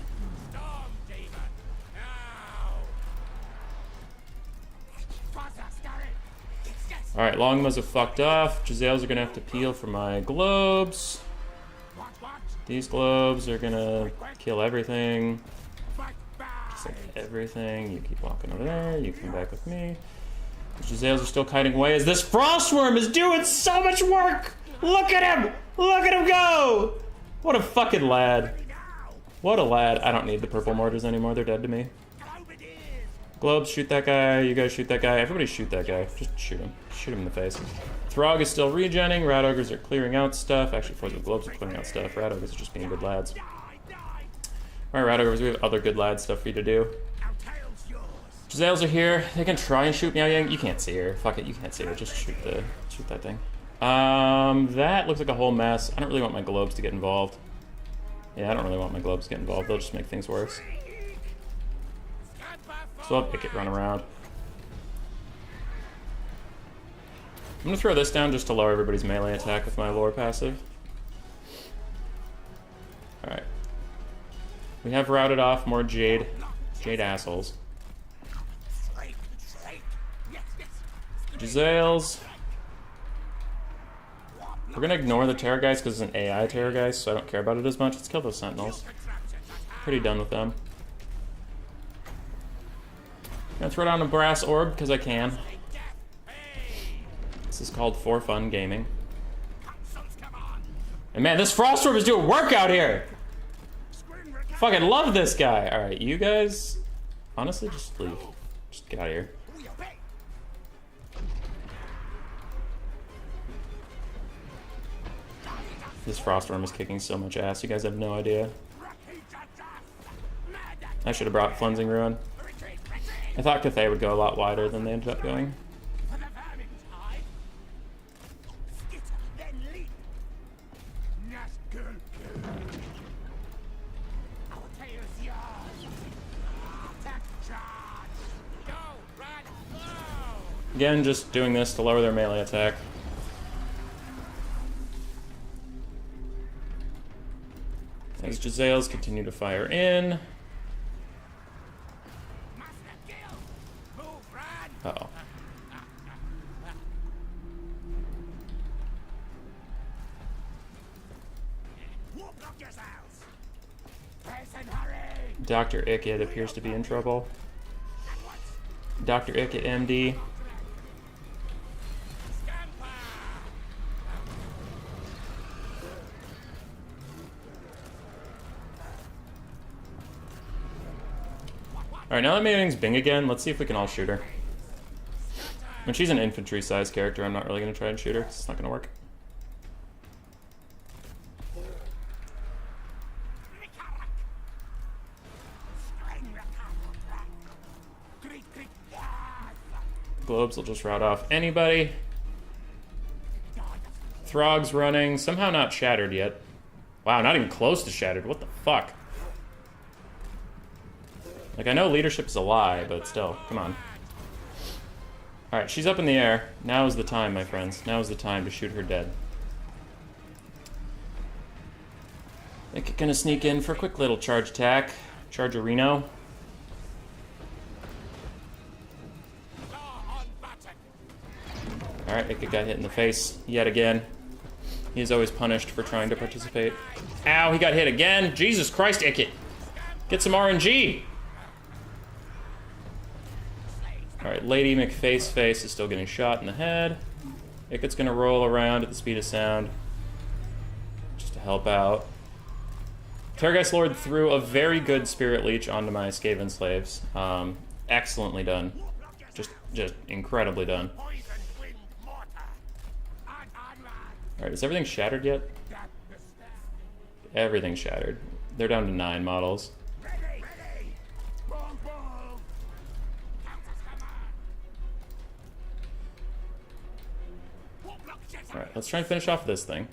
Alright, longbows have fucked off. Giselles are gonna have to peel for my globes. These globes are gonna kill everything. Just like everything. You keep walking over there, you come back with me. The Giselles are still kiting away as this Frostworm is doing so much work! Look at him! Look at him go! What a fucking lad. What a lad. I don't need the purple mortars anymore, they're dead to me. Globes, shoot that guy. You guys shoot that guy. Everybody shoot that guy. Just shoot him. Shoot him in the face. Throg is still regenning. Rat Ogres are clearing out stuff. Actually, Force of Globes are clearing out stuff. Rat Ogres are just being good lads. Alright, Rat Ogres, we have other good lad stuff for you to do. Giselles are here. They can try and shoot Miao Yang. You can't see her. Fuck it, you can't see her. Just shoot that thing. That looks like a whole mess. I don't really want my globes to get involved. Yeah, I don't really want my globes to get involved. They'll just make things worse. So I'll pick it, run around. I'm gonna throw this down just to lower everybody's melee attack with my lore passive. Alright. We have routed off more Jade assholes. Giselles. We're gonna ignore the Terror Geist because it's an AI Terror Geist, so I don't care about it as much. Let's kill those Sentinels. Pretty done with them. Gonna throw down a Brass Orb because I can. This is called For Fun Gaming. And man, this Frost Orb is doing work out here! Fucking love this guy! Alright, you guys... Honestly, just leave. Just get out of here. This Frost Worm is kicking so much ass, you guys have no idea. I should have brought Cleansing Ruin. I thought Cathay would go a lot wider than they ended up going. Again, just doing this to lower their melee attack. As Giselles continue to fire in. Uh-oh. Dr. Ickett appears to be in trouble. Dr. Ickett, MD. Alright, now that Mei-Ying's Bing again, let's see if we can all shoot her. When she's an infantry-sized character, I'm not really going to try and shoot her. It's not going to work. Globes will just rout off anybody. Throg's running. Somehow not shattered yet. Wow, not even close to shattered. What the fuck? Like, I know leadership is a lie, but still, come on. Alright, she's up in the air. Now is the time, my friends. Now is the time to shoot her dead. I think it's gonna sneak in for a quick little charge attack. Charge a Reno. Alright, Ickett got hit in the face yet again. He's always punished for trying to participate. Ow, he got hit again! Jesus Christ, Ickett! Get some RNG! Alright, Lady McFaceface is still getting shot in the head. Ickett's gonna roll around at the speed of sound. Just to help out. Terrorgeist Lord threw a very good Spirit Leech onto my Skaven slaves. Excellently done. Just incredibly done. Alright, is everything shattered yet? Everything's shattered. They're down to 9 models. Alright, let's try and finish off this thing.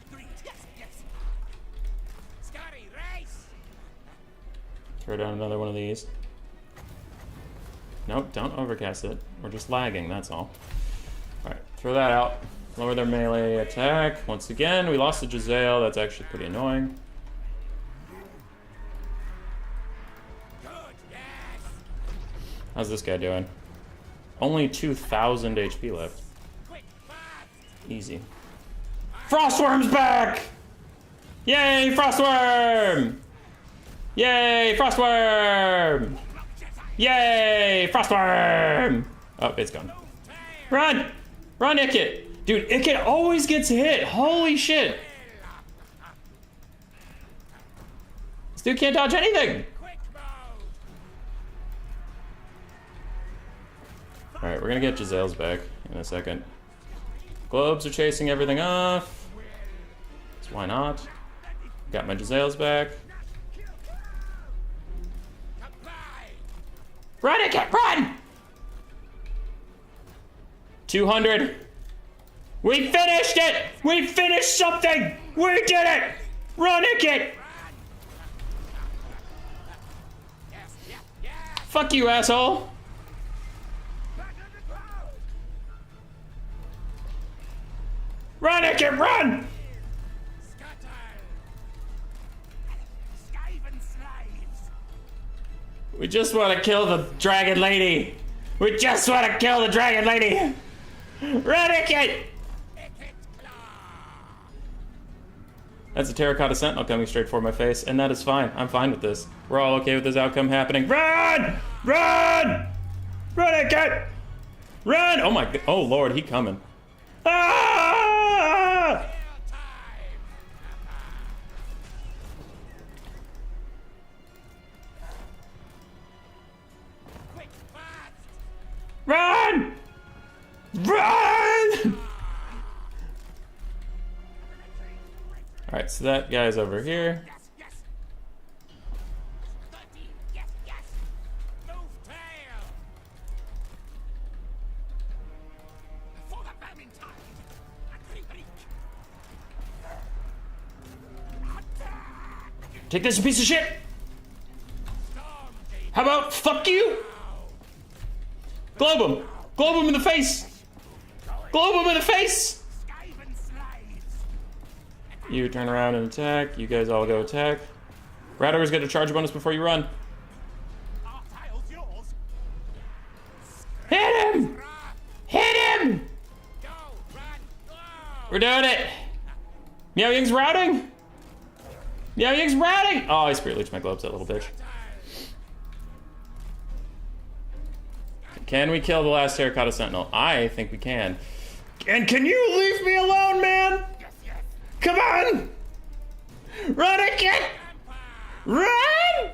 Throw down another one of these. Nope, don't overcast it. We're just lagging, that's all. Alright, throw that out. Lower their melee attack. Once again, we lost the Giselle. That's actually pretty annoying. How's this guy doing? Only 2,000 HP left. Easy. Frostworm's back! Yay, Frostworm! Yay, Frostworm! Yay, Frostworm! Oh, it's gone. Run! Run, Ickett! Dude, Ickett always gets hit! Holy shit! This dude can't dodge anything! Alright, we're gonna get Giselle's back in a second. Globes are chasing everything off. So why not? Got my Giselle's back. Run, Ickett, run! 200. We finished it! We finished something! We did it! Run, Ickett! Fuck you, asshole! Run, Icket, run! Skaven slaves. We just want to kill the dragon lady! We just want to kill the dragon lady! Run, Icket! That's a terracotta sentinel coming straight for my face, and that is fine. I'm fine with this. We're all okay with this outcome happening. Run! Run! Run, Icket! Run! Oh my god. Oh lord, he coming. Ah! Run! Run! Alright, so that guy's over here. Yes, yes. 13. Yes, yes. Move tail. For the Vermintide. Attack. Take this, you piece of shit! How about fuck you? Globe him! Globe him in the face! Globe him in the face! Skaven slaves. You turn around and attack. You guys all go attack. Radogre's get a charge bonus before you run. Our tail's yours. Hit him! Hit him! Go, run, go. We're doing it! Meow Ying's routing! Meow Ying's routing! Oh, I spirit leeched my globes, that little bitch. Can we kill the last terracotta sentinel? I think we can. And can you leave me alone, man? Yes, yes. Come on! Run, Icket! Run!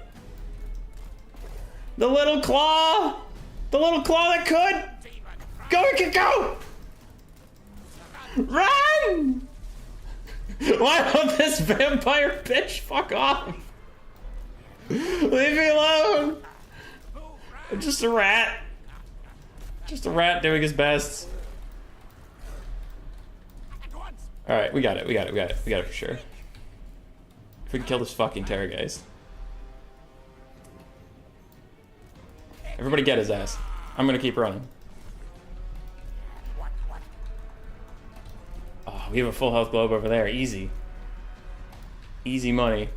The little claw! The little claw that could! Go, Icket, go! Run! Why won't this vampire bitch fuck off? Leave me alone! I'm just a rat. Just a rat doing his best. At once. Alright, we got it, we got it, we got it. We got it for sure. If we can kill this fucking Terrorgeist. Everybody get his ass. I'm gonna keep running. Oh, we have a full health globe over there. Easy. Easy money.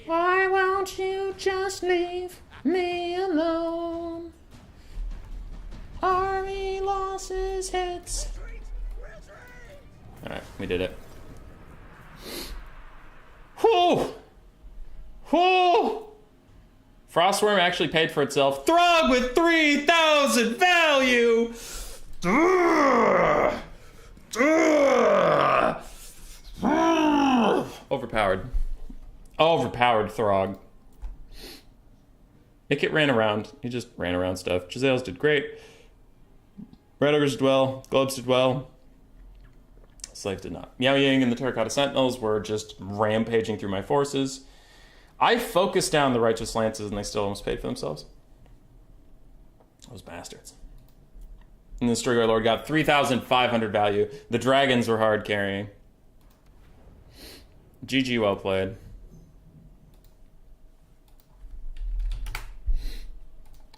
Why won't you just leave me alone? Army losses hits. Alright, we did it. Whew! Whew! Frostworm actually paid for itself. Throg with 3,000 value! Overpowered. Overpowered Throg. Icket ran around. He just ran around stuff. Gisele's did great. Radogre's did well. Globes did well. Slave did not. Meow Ying and the Terracotta Sentinels were just rampaging through my forces. I focused down the Righteous Lances and they still almost paid for themselves. Those bastards. And the Strigoi Lord got 3,500 value. The dragons were hard carrying. GG, well played.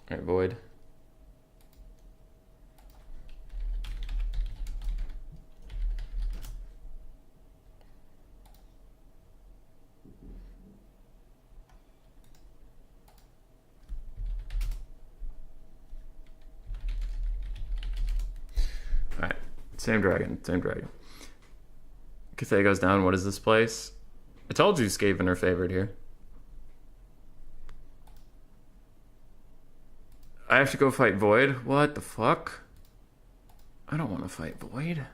Alright, Void. Alright, same dragon, same dragon. Cathay goes down. What is this place? I told you Skaven are favored here. I have to go fight Void? What the fuck? I don't want to fight Void.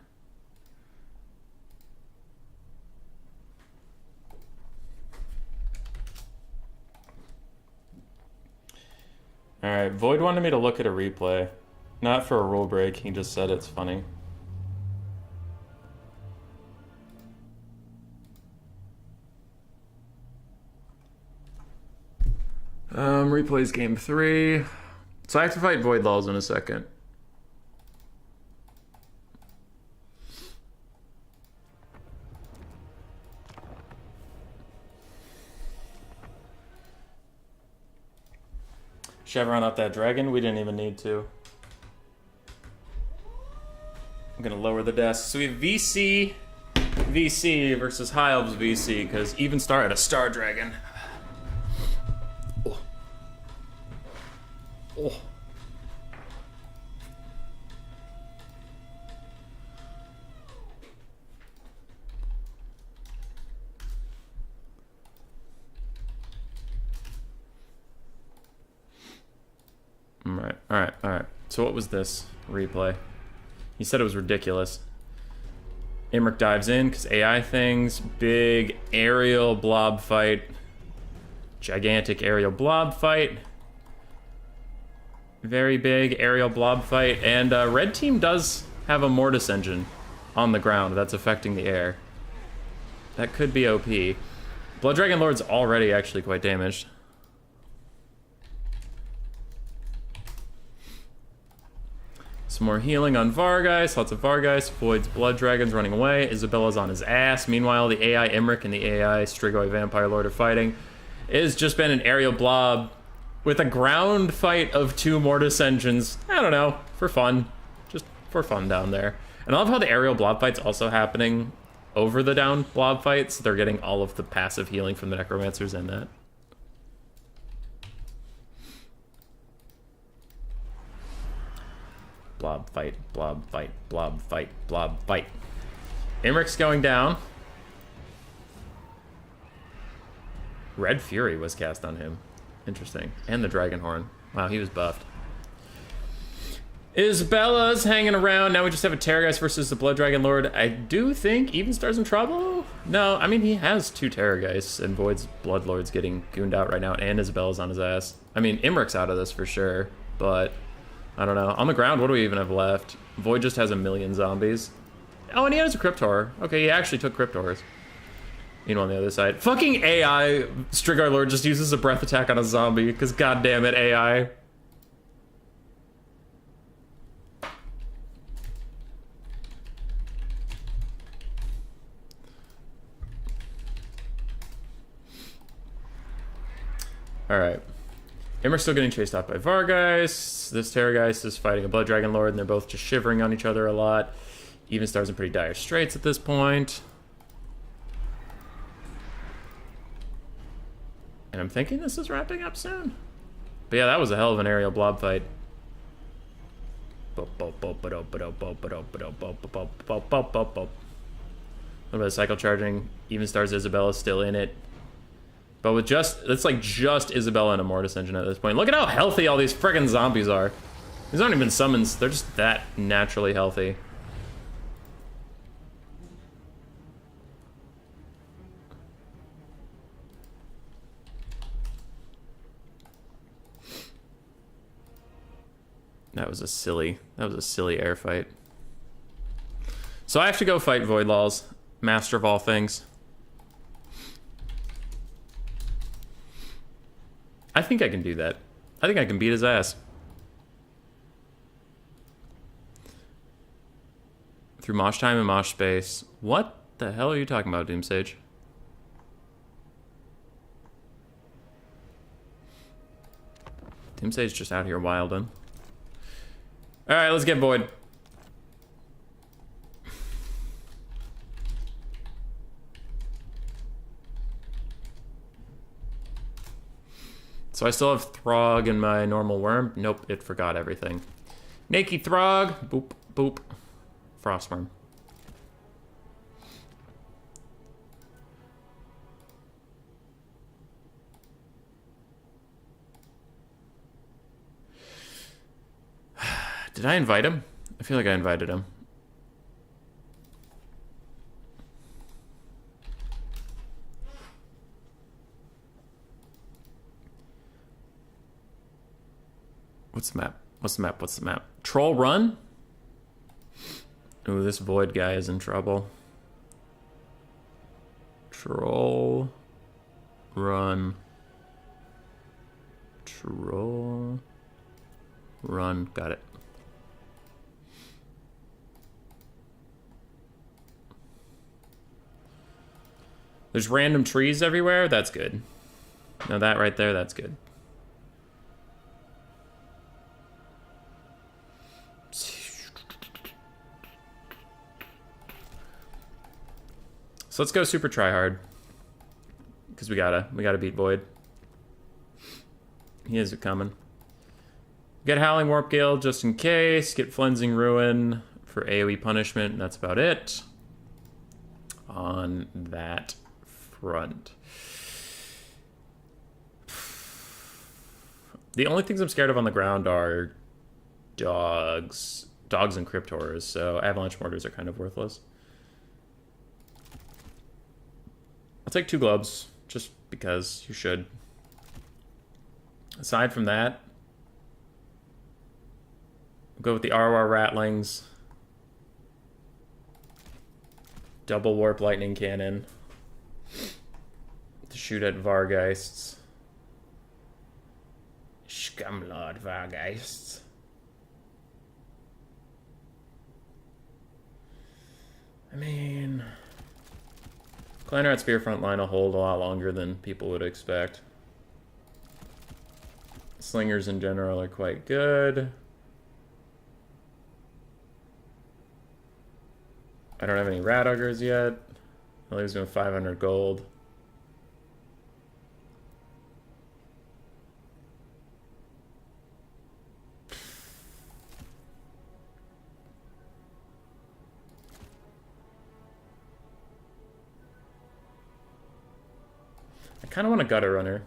Alright, Void wanted me to look at a replay. Not for a rule break, he just said it's funny. Replays game 3. So I have to fight Void Lulls in a second. Chevron up that dragon. We didn't even need to. I'm gonna lower the desk. So we have VC, VC versus High Elves VC, because even star at a Star Dragon. Oh. Oh. Alright. So what was this replay? He said it was ridiculous. Imric dives in, because AI things, big aerial blob fight. Gigantic aerial blob fight. Very big aerial blob fight. And red team does have a Mortis engine on the ground that's affecting the air. That could be OP. Blood Dragon Lord's already actually quite damaged. Some more healing on Vargeist, lots of Vargeist. Void's Blood Dragon's running away. Isabella's on his ass. Meanwhile, the AI Imric and the AI Strigoi Vampire Lord are fighting. It has just been an aerial blob with a ground fight of 2 Mortis engines. I don't know, for fun. Just for fun down there. And I love how the aerial blob fight's also happening over the down blob fights. They're getting all of the passive healing from the Necromancers in that. Blob fight, blob fight, blob fight, blob fight. Imric's going down. Red Fury was cast on him. Interesting. And the Dragon Horn. Wow, he was buffed. Isabella's hanging around. Now we just have a Terrorgeist versus the Blood Dragon Lord. I do think Evenstar's in trouble. No, I mean, he has 2 Terrorgeists, and Void's Blood Lord's getting gooned out right now, and Isabella's on his ass. I mean, Imric's out of this for sure, but I don't know. On the ground, what do we even have left? Void just has a million zombies. Oh, and he has a Crypt Horror. Okay, he actually took Crypt Horrors. Meanwhile, on the other side, fucking AI Strigoi Lord just uses a breath attack on a zombie, because goddamn it, AI. Alright. Imric's still getting chased off by Vargeist. This Terrorgeist is fighting a Blood Dragon Lord, and they're both just shivering on each other a lot. Evenstar's in pretty dire straits at this point. And I'm thinking this is wrapping up soon. But yeah, that was a hell of an aerial blob fight. A little bit of cycle charging. Evenstar's Isabella's still in it. But with it's like just Isabella and a Mortis engine at this point. Look at how healthy all these friggin' zombies are. These aren't even summons, they're just that naturally healthy. That was a silly air fight. So I have to go fight Void Laws, master of all things. I think I can do that. I think I can beat his ass. Through mosh time and mosh space. What the hell are you talking about, Doomsage? Doomsage's just out here wilding. Alright, let's get Void. So I still have Throg in my normal worm. Nope, it forgot everything. Naked Throg. Boop, boop. Frostworm. Did I invite him? I feel like I invited him. What's the map? What's the map? What's the map? Troll Run? Ooh, this Void guy is in trouble. Troll Run. Troll Run. Got it. There's random trees everywhere. That's good. Now that right there, that's good. So let's go super try hard. Because we gotta beat Void. He is coming. Get Howling Warp Gale just in case. Get Flensing Ruin for AoE punishment. And that's about it. On that front. The only things I'm scared of on the ground are dogs. Dogs and Crypt Horrors. So Avalanche Mortars are kind of worthless. I'll take 2 globes. Just because you should. Aside from that, we'll go with the RR Rattlings. Double Warp Lightning Cannon. To shoot at Vargeists. Scumlord Vargeists. I mean... Clanrat Spear front line will hold a lot longer than people would expect. Slingers in general are quite good. I don't have any Rat Uggers yet. I was doing 500 gold. I kind of want a Gutter Runner.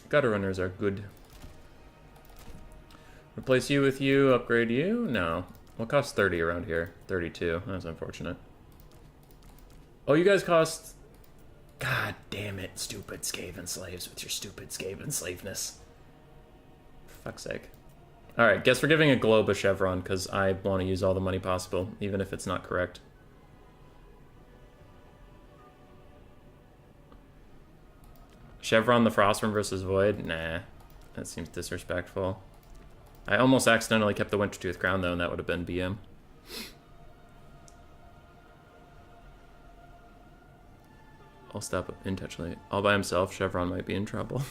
Gutter Runners are good. Replace you with you, upgrade you? No. What costs 30 around here? 32. That's unfortunate. Oh, you guys cost... God damn it, stupid Skaven slaves with your stupid Skaven slaveness. For fuck's sake. Alright, guess we're giving a globe a chevron because I want to use all the money possible, even if it's not correct. Chevron the Frostworm versus Void? Nah, that seems disrespectful. I almost accidentally kept the Wintertooth Crown though, and that would have been BM. I'll step up intentionally. All by himself, Chevron might be in trouble.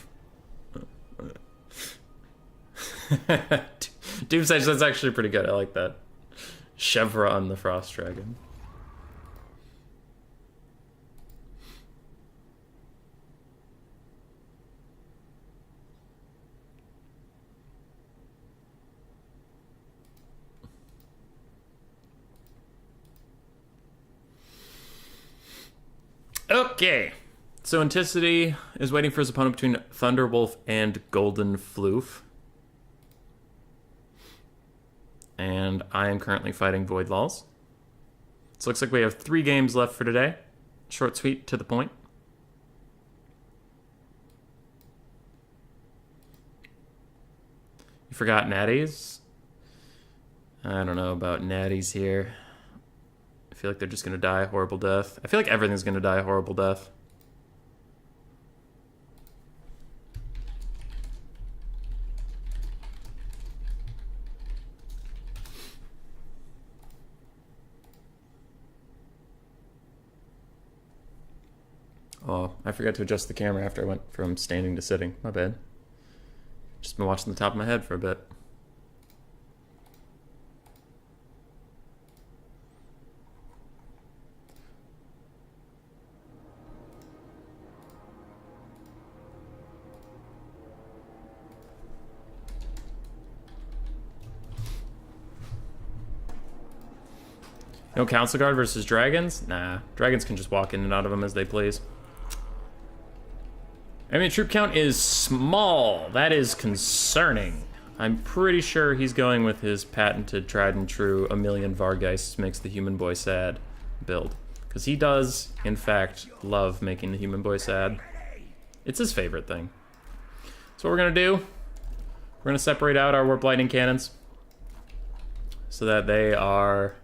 Doomsage, that's actually pretty good. I like that. Chevron the Frost Dragon. Okay. So Anticity is waiting for his opponent between Thunderwolf and Golden Floof. And I am currently fighting Void Lulls. So it looks like we have 3 games left for today. Short, sweet, to the point. You forgot Natties? I don't know about Natties here. I feel like they're just going to die a horrible death. I feel like everything's going to die a horrible death. Oh, I forgot to adjust the camera after I went from standing to sitting. My bad. Just been watching the top of my head for a bit. No Council Guard versus Dragons? Nah, Dragons can just walk in and out of them as they please. I mean, troop count is small. That is concerning. I'm pretty sure he's going with his patented, tried and true, a million Vargeists makes the human boy sad build. Because he does, in fact, love making the human boy sad. It's his favorite thing. So what we're going to do, we're going to separate out our Warp Lightning Cannons so that they are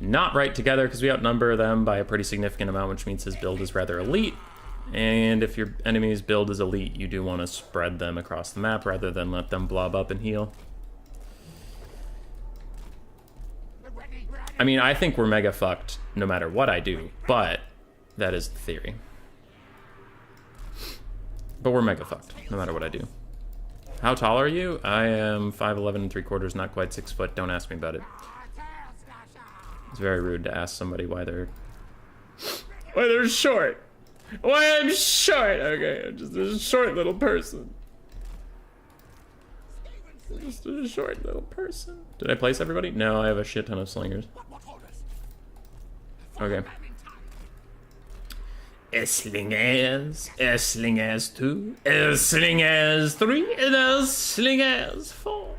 not right together, because we outnumber them by a pretty significant amount, which means his build is rather elite. And if your enemy's build is elite, you do want to spread them across the map rather than let them blob up and heal. I mean, I think we're mega fucked no matter what I do, but that is the theory. But we're mega fucked, no matter what I do. How tall are you? I am 5'11 3/4, not quite 6 foot. Don't ask me about it. It's very rude to ask somebody why they're short. Why I'm short? Okay, I'm just a short little person. Just a short little person. Did I place everybody? No, I have a shit ton of slingers. Okay. Slingers, slingers 2, slingers 3, and slingers 4.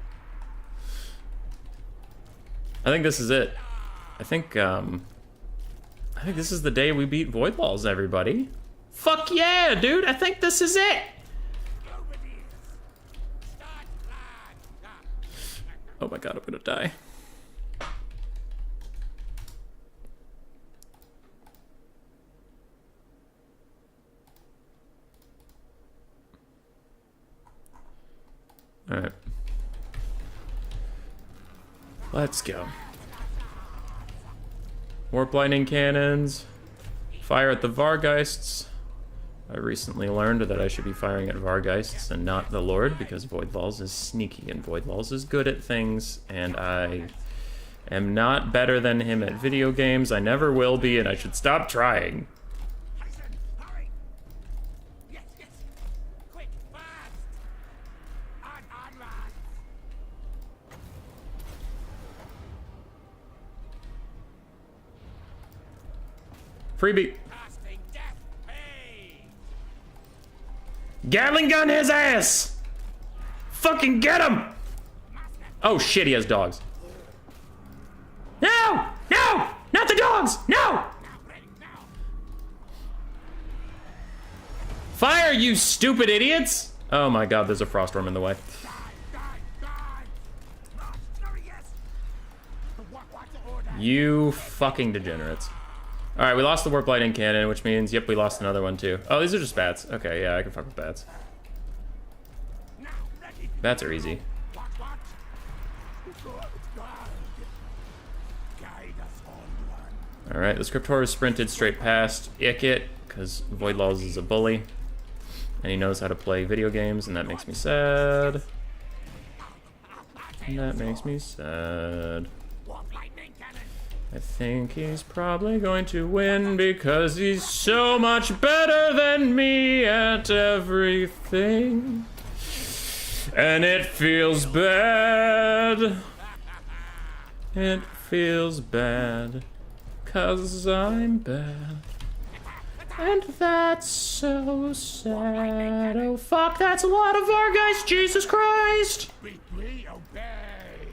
I think this is it. I think this is the day we beat Void Balls, everybody. Fuck yeah, dude! I think this is it. Oh my god, I'm gonna die. Alright. Let's go. Warp lightning cannons. Fire at the Vargeists. I recently learned that I should be firing at Vargeists and not the Lord, because Void Balls is sneaky and Void Balls is good at things, and I am not better than him at video games. I never will be, and I should stop trying. Freebie. Gatling gun his ass! Fucking get him! Oh shit, he has dogs. No! No! Not the dogs! No! Fire, you stupid idiots! Oh my god, there's a froststorm in the way. You fucking degenerates. Alright, we lost the warp lightning cannon, which means, yep, we lost another one too. Oh, these are just bats. Okay, yeah, I can fuck with bats. Bats are easy. Alright, the Scriptor is sprinted straight past Ickit, because Void Laws is a bully. And he knows how to play video games, and that makes me sad. And that makes me sad. I think he's probably going to win because he's so much better than me at everything. And it feels bad. It feels bad 'cause I'm bad. And that's so sad. Oh fuck, that's a lot of Vargeist, Jesus Christ! We obey.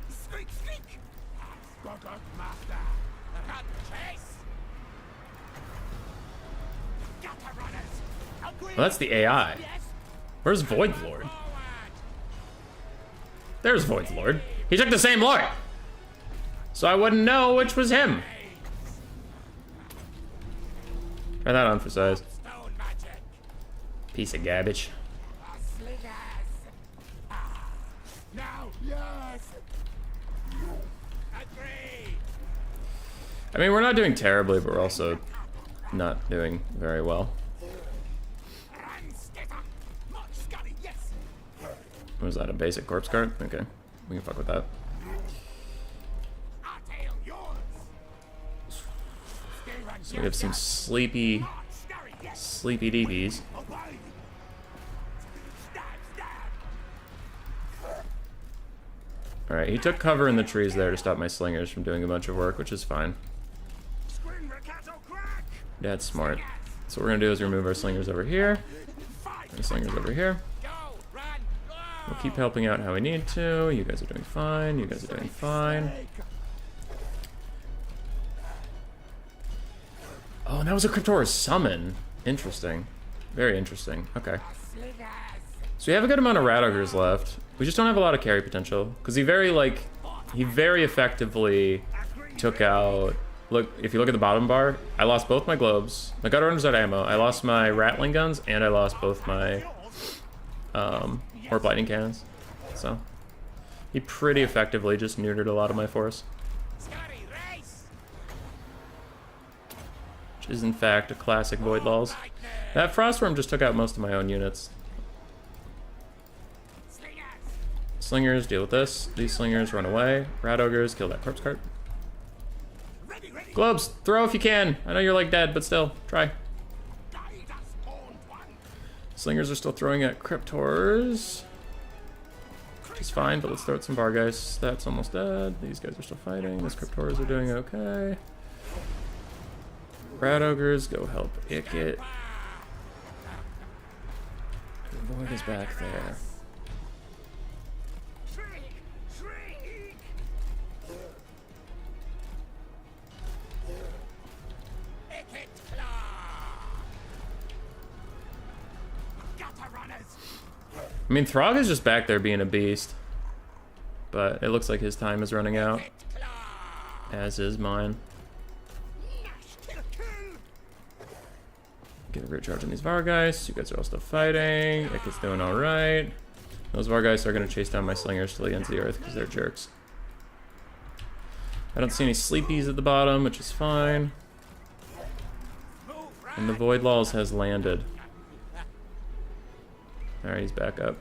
Squeak, squeak. Godot master. Cut chase. Gutter runners. Well, that's the AI. Where's Void Lord? There's Void Lord. He took the same Lord. So I wouldn't know which was him. Try that on for size. Stone magic. Piece of garbage. Slingers. Now, yes. Agree. I mean, we're not doing terribly, but we're also not doing very well. Run, skitter. Much scurry, yes. Was that a basic corpse card? Okay, we can fuck with that. Our tail yours. So we have some sleepy DBs. Alright, he took cover in the trees there to stop my slingers from doing a bunch of work, which is fine. That's smart. So what we're gonna do is remove our slingers over here. And slingers over here. We'll keep helping out how we need to. You guys are doing fine. You guys are doing fine. Oh, and that was a Cryptora's summon. Interesting. Very interesting. Okay. So we have a good amount of Rat Ogres left. We just don't have a lot of carry potential. Because he very effectively took out... Look, if you look at the bottom bar, I lost both my globes. My Gutter Runners out ammo. I lost my Rattling Guns, and I lost both my Warp Lightning Cannons. So, he pretty effectively just neutered a lot of my force. Which is in fact a classic Void Laws. That Frostworm just took out most of my own units. Slingers, deal with this. These slingers run away. Rat ogres, kill that corpse cart. Globes, throw if you can. I know you're like dead, but still, try. Slingers are still throwing at Cryptors. Which is fine, but let's throw at some Vargeist. That's almost dead. These guys are still fighting. These Cryptors are doing okay. Rat ogres, go help Icket. Void is back there. I mean, Throg is just back there being a beast. But it looks like his time is running out. As is mine. Get a great charge on these Vargeists. You guys are all still fighting. Iket's doing alright. Those Vargeists are going to chase down my Slingers till the ends of the earth because they're jerks. I don't see any Sleepies at the bottom, which is fine. And the Void Laws has landed. Alright, he's back up.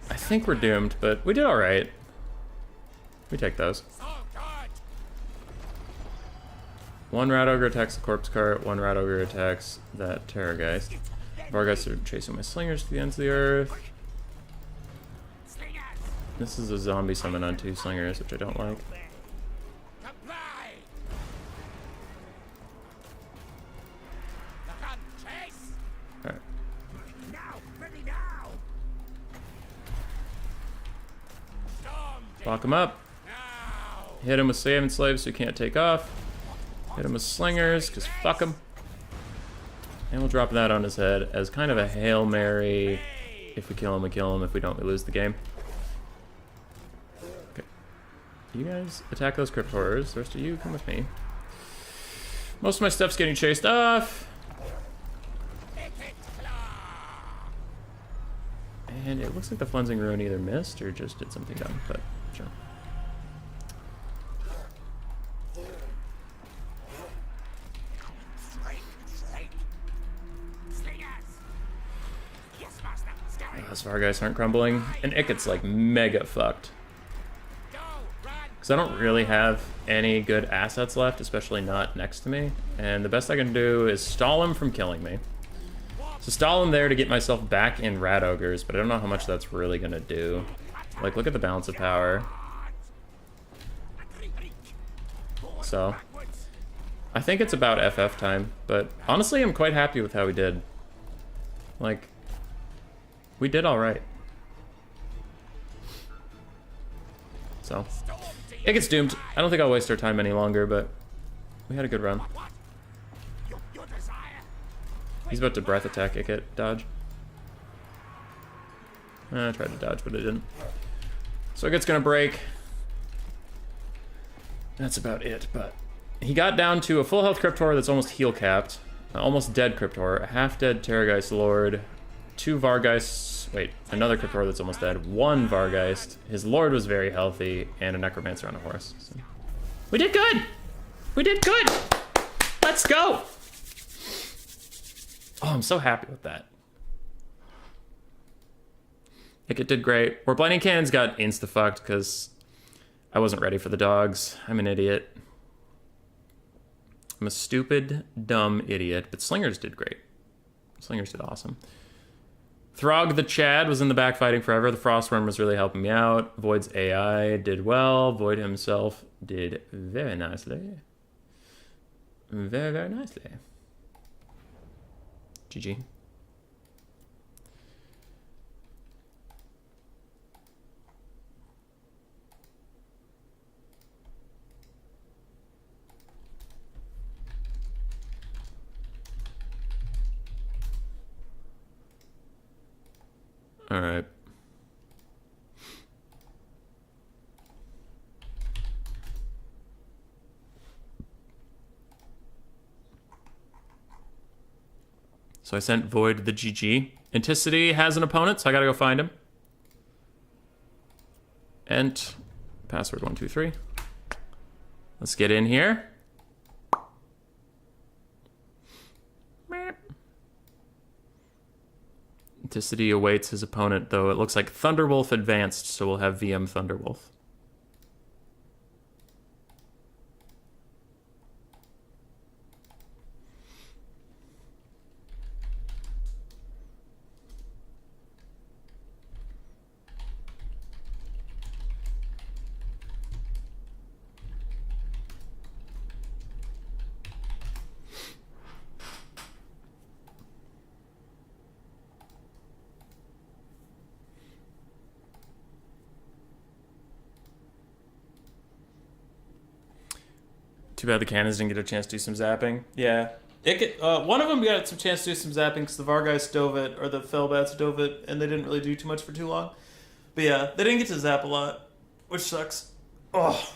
I think we're doomed, but we did alright. We take those. One Rat Ogre attacks the Corpse Cart, one Rat Ogre attacks that Terrorgeist. Vargeists are chasing my Slingers to the ends of the earth. This is a zombie summon on 2 Slingers, which I don't like. Alright. Lock him up. Hit him with Skaven slaves so he can't take off. Hit him with Slingers, because fuck him. And we'll drop that on his head as kind of a Hail Mary. If we kill him, we kill him. If we don't, we lose the game. Okay. You guys attack those Cryptors. The rest of you, come with me. Most of my stuff's getting chased off. And it looks like the Flensing Ruin either missed or just did something dumb, but sure. Those Vargeists aren't crumbling. And Iket's like mega fucked. Because I don't really have any good assets left, especially not next to me. And the best I can do is stall him from killing me. So stall him there to get myself back in Rat Ogres, but I don't know how much that's really gonna do. Like, look at the balance of power. So, I think it's about FF time, but honestly I'm quite happy with how we did. Like, we did alright. So, it gets doomed. I don't think I'll waste our time any longer, but we had a good run. He's about to breath attack Icket. Dodge. I tried to dodge, but it didn't. So Iket's gonna break. That's about it, but he got down to a full health Cryptor that's almost heal capped. Almost dead Cryptor. A half dead Terrorgeist Lord. 2 Vargeists. Wait, another Cryptor that's almost dead. 1 Vargeist. His Lord was very healthy. And a Necromancer on a horse. So. We did good! We did good! Let's go! Oh, I'm so happy with that. Icket did great. Where Blinding Cannons got insta-fucked because I wasn't ready for the dogs. I'm an idiot. I'm a stupid, dumb idiot. But Slingers did great. Slingers did awesome. Throg the Chad was in the back fighting forever. The Frostworm was really helping me out. Void's AI did well. Void himself did very nicely. Very, very nicely. GG. All right. So I sent Void the GG. Anticity has an opponent, so I gotta go find him. Ent, password 123. Let's get in here. Anticity awaits his opponent, though it looks like Thunderwolf advanced, so we'll have VM Thunderwolf. Too bad the cannons didn't get a chance to do some zapping. Yeah. One of them got some chance to do some zapping because the Vargeist dove it, or the Fellbats dove it, and they didn't really do too much for too long. But yeah, they didn't get to zap a lot, which sucks. Oh.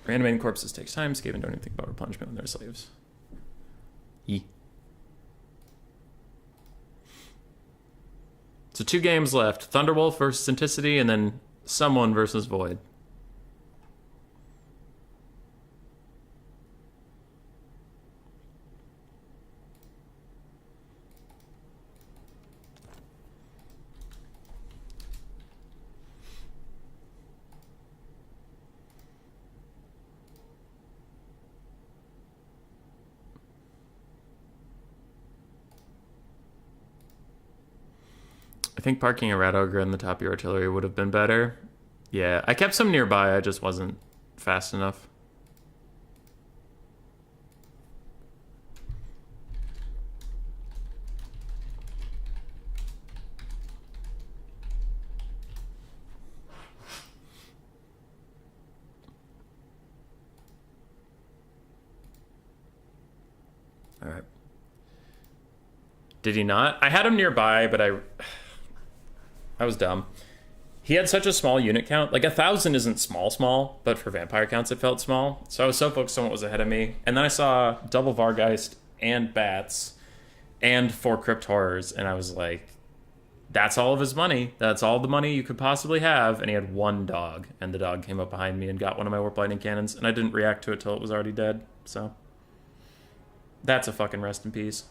Reanimating corpses takes time. Skaven don't even think about replenishment when they're slaves. Yee. So 2 games left. Thunderwolf versus Anticity, and then someone versus Void. I think parking a Rat Ogre in the top of your artillery would have been better. Yeah, I kept some nearby, I just wasn't fast enough. All right. Did he not? I had him nearby, but I was dumb. He had such a small unit count. Like 1,000 isn't small, but for vampire counts it felt small. So I was so focused on what was ahead of me. And then I saw double Vargeist and Bats and 4 Crypt Horrors, and I was like, that's all of his money. That's all the money you could possibly have. And he had 1 dog, and the dog came up behind me and got one of my Warp Lightning Cannons, and I didn't react to it till it was already dead. So that's a fucking rest in peace.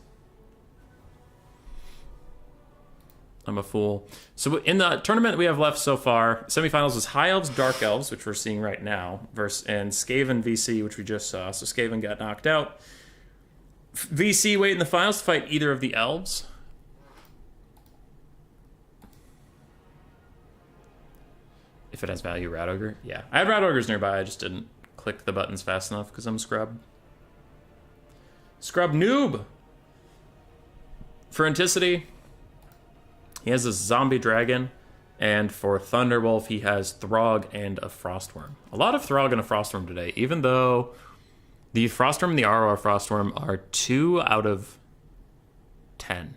I'm a fool. So in the tournament we have left so far, semifinals is High Elves, Dark Elves, which we're seeing right now, and Skaven VC, which we just saw. So Skaven got knocked out. VC wait in the finals to fight either of the Elves. If it has value, Rat Ogre. Yeah, I had Rat Ogres nearby. I just didn't click the buttons fast enough because I'm a scrub. Scrub noob. For Anticity, he has a zombie dragon, and for Thunderwolf, he has Throg and a Frostworm. A lot of Throg and a Frostworm today, even though the Frostworm and the ROR Frostworm are 2 out of 10.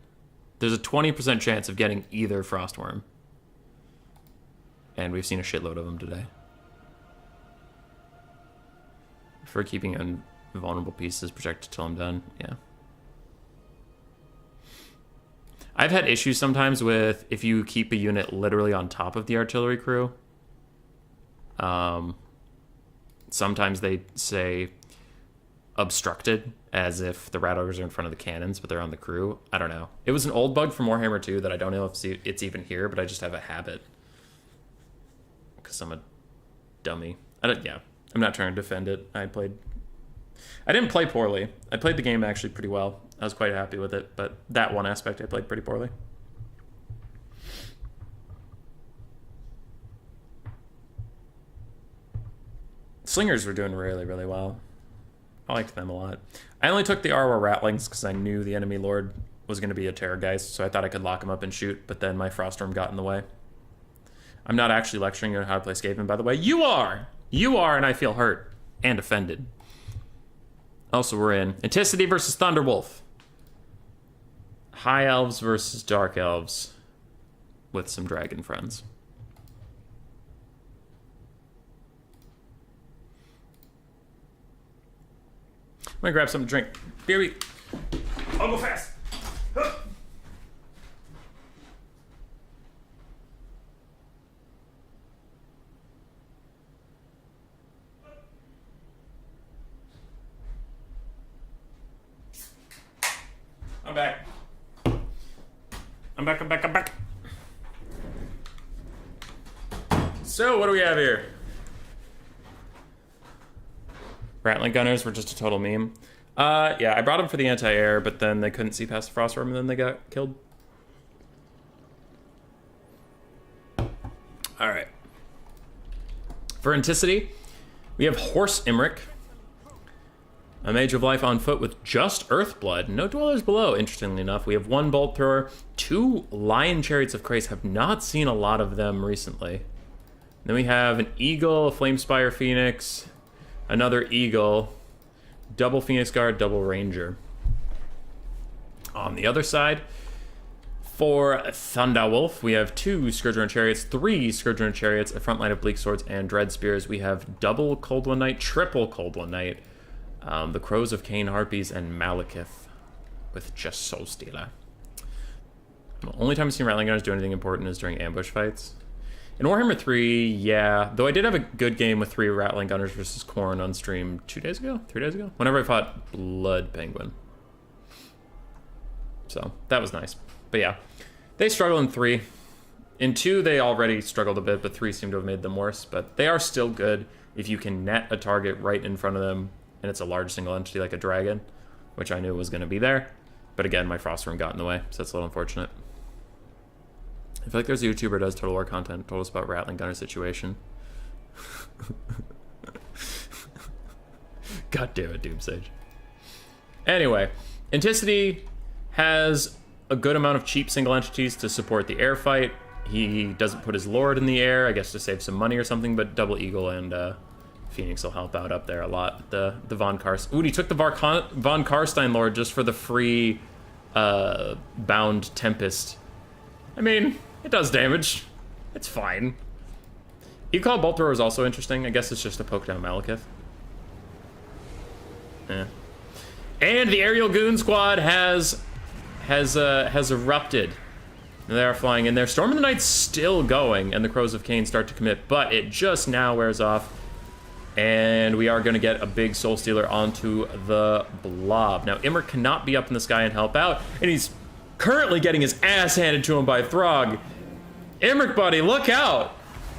There's a 20% chance of getting either Frostworm. And we've seen a shitload of them today. For keeping invulnerable pieces protected till I'm done, yeah. I've had issues sometimes with if you keep a unit literally on top of the artillery crew. Sometimes they say obstructed, as if the Rat Ogres are in front of the cannons, but they're on the crew. I don't know. It was an old bug from Warhammer 2 that I don't know if it's even here, but I just have a habit. Because I'm a dummy. I'm not trying to defend it. I didn't play poorly. I played the game actually pretty well. I was quite happy with it, but that one aspect I played pretty poorly. Slingers were doing really, really well. I liked them a lot. I only took the Arwar Ratlings because I knew the enemy lord was going to be a Terrorgeist, so I thought I could lock him up and shoot, but then my Frostworm got in the way. I'm not actually lecturing you on how to play Skaven, by the way. You are! You are, and I feel hurt and offended. Also, we're in Anticity versus Thunderwolf. High Elves versus Dark Elves with some dragon friends. I'm gonna grab something to drink. Baby, I'll go fast. Huh. I'm back. I'm back. So, what do we have here? Rattling Gunners were just a total meme. Yeah, I brought them for the anti-air, but then they couldn't see past the frost worm and then they got killed. Alright. For Anticity, we have Horse Imric. A Mage of Life on foot with just Earthblood. No Dwellers below, interestingly enough. We have 1 Bolt Thrower. 2 Lion Chariots of Krace. Have not seen a lot of them recently. Then we have an Eagle, a Flamespire Phoenix, another Eagle, double Phoenix Guard, double Ranger. On the other side, for Thunderwolf, we have 2 Scourgerunner Chariots, 3 Scourgerunner Chariots, a front line of Bleak Swords, and Dread Spears. We have double Cold One Knight, triple Cold One Knight, the Crows of Cain Harpies, and Malekith with just Soul Stealer. The only time I've seen Rattling Gunners do anything important is during ambush fights. In Warhammer 3, yeah, though I did have a good game with 3 Rattling Gunners versus Khorne on stream 3 days ago, whenever I fought Blood Penguin. So, that was nice. But yeah, they struggle in 3. In 2, they already struggled a bit, but 3 seem to have made them worse. But they are still good if you can net a target right in front of them, and it's a large single entity like a dragon, which I knew was going to be there. But again, my Frostworm got in the way, so that's a little unfortunate. I feel like there's a YouTuber who does Total War content, told us about Rattling Gunner situation. God damn it, Doomsage. Anyway, Anticity has a good amount of cheap single entities to support the air fight. He doesn't put his Lord in the air, I guess to save some money or something, but Double Eagle and Phoenix will help out up there a lot. The Von Karstein... Ooh, he took the Von Karstein Lord just for the free Bound Tempest. I mean, it does damage. It's fine. Ecall Bolt Thrower is also interesting. I guess it's just a poke down Malekith. Eh. And the Aerial Goon Squad has erupted. They are flying in there. Storm of the Night's still going, and the Crows of Cain start to commit, but it just now wears off. And we are going to get a big Soul Stealer onto the blob. Now, Imric cannot be up in the sky and help out, and he's currently getting his ass handed to him by Throg. Imric, buddy, look out!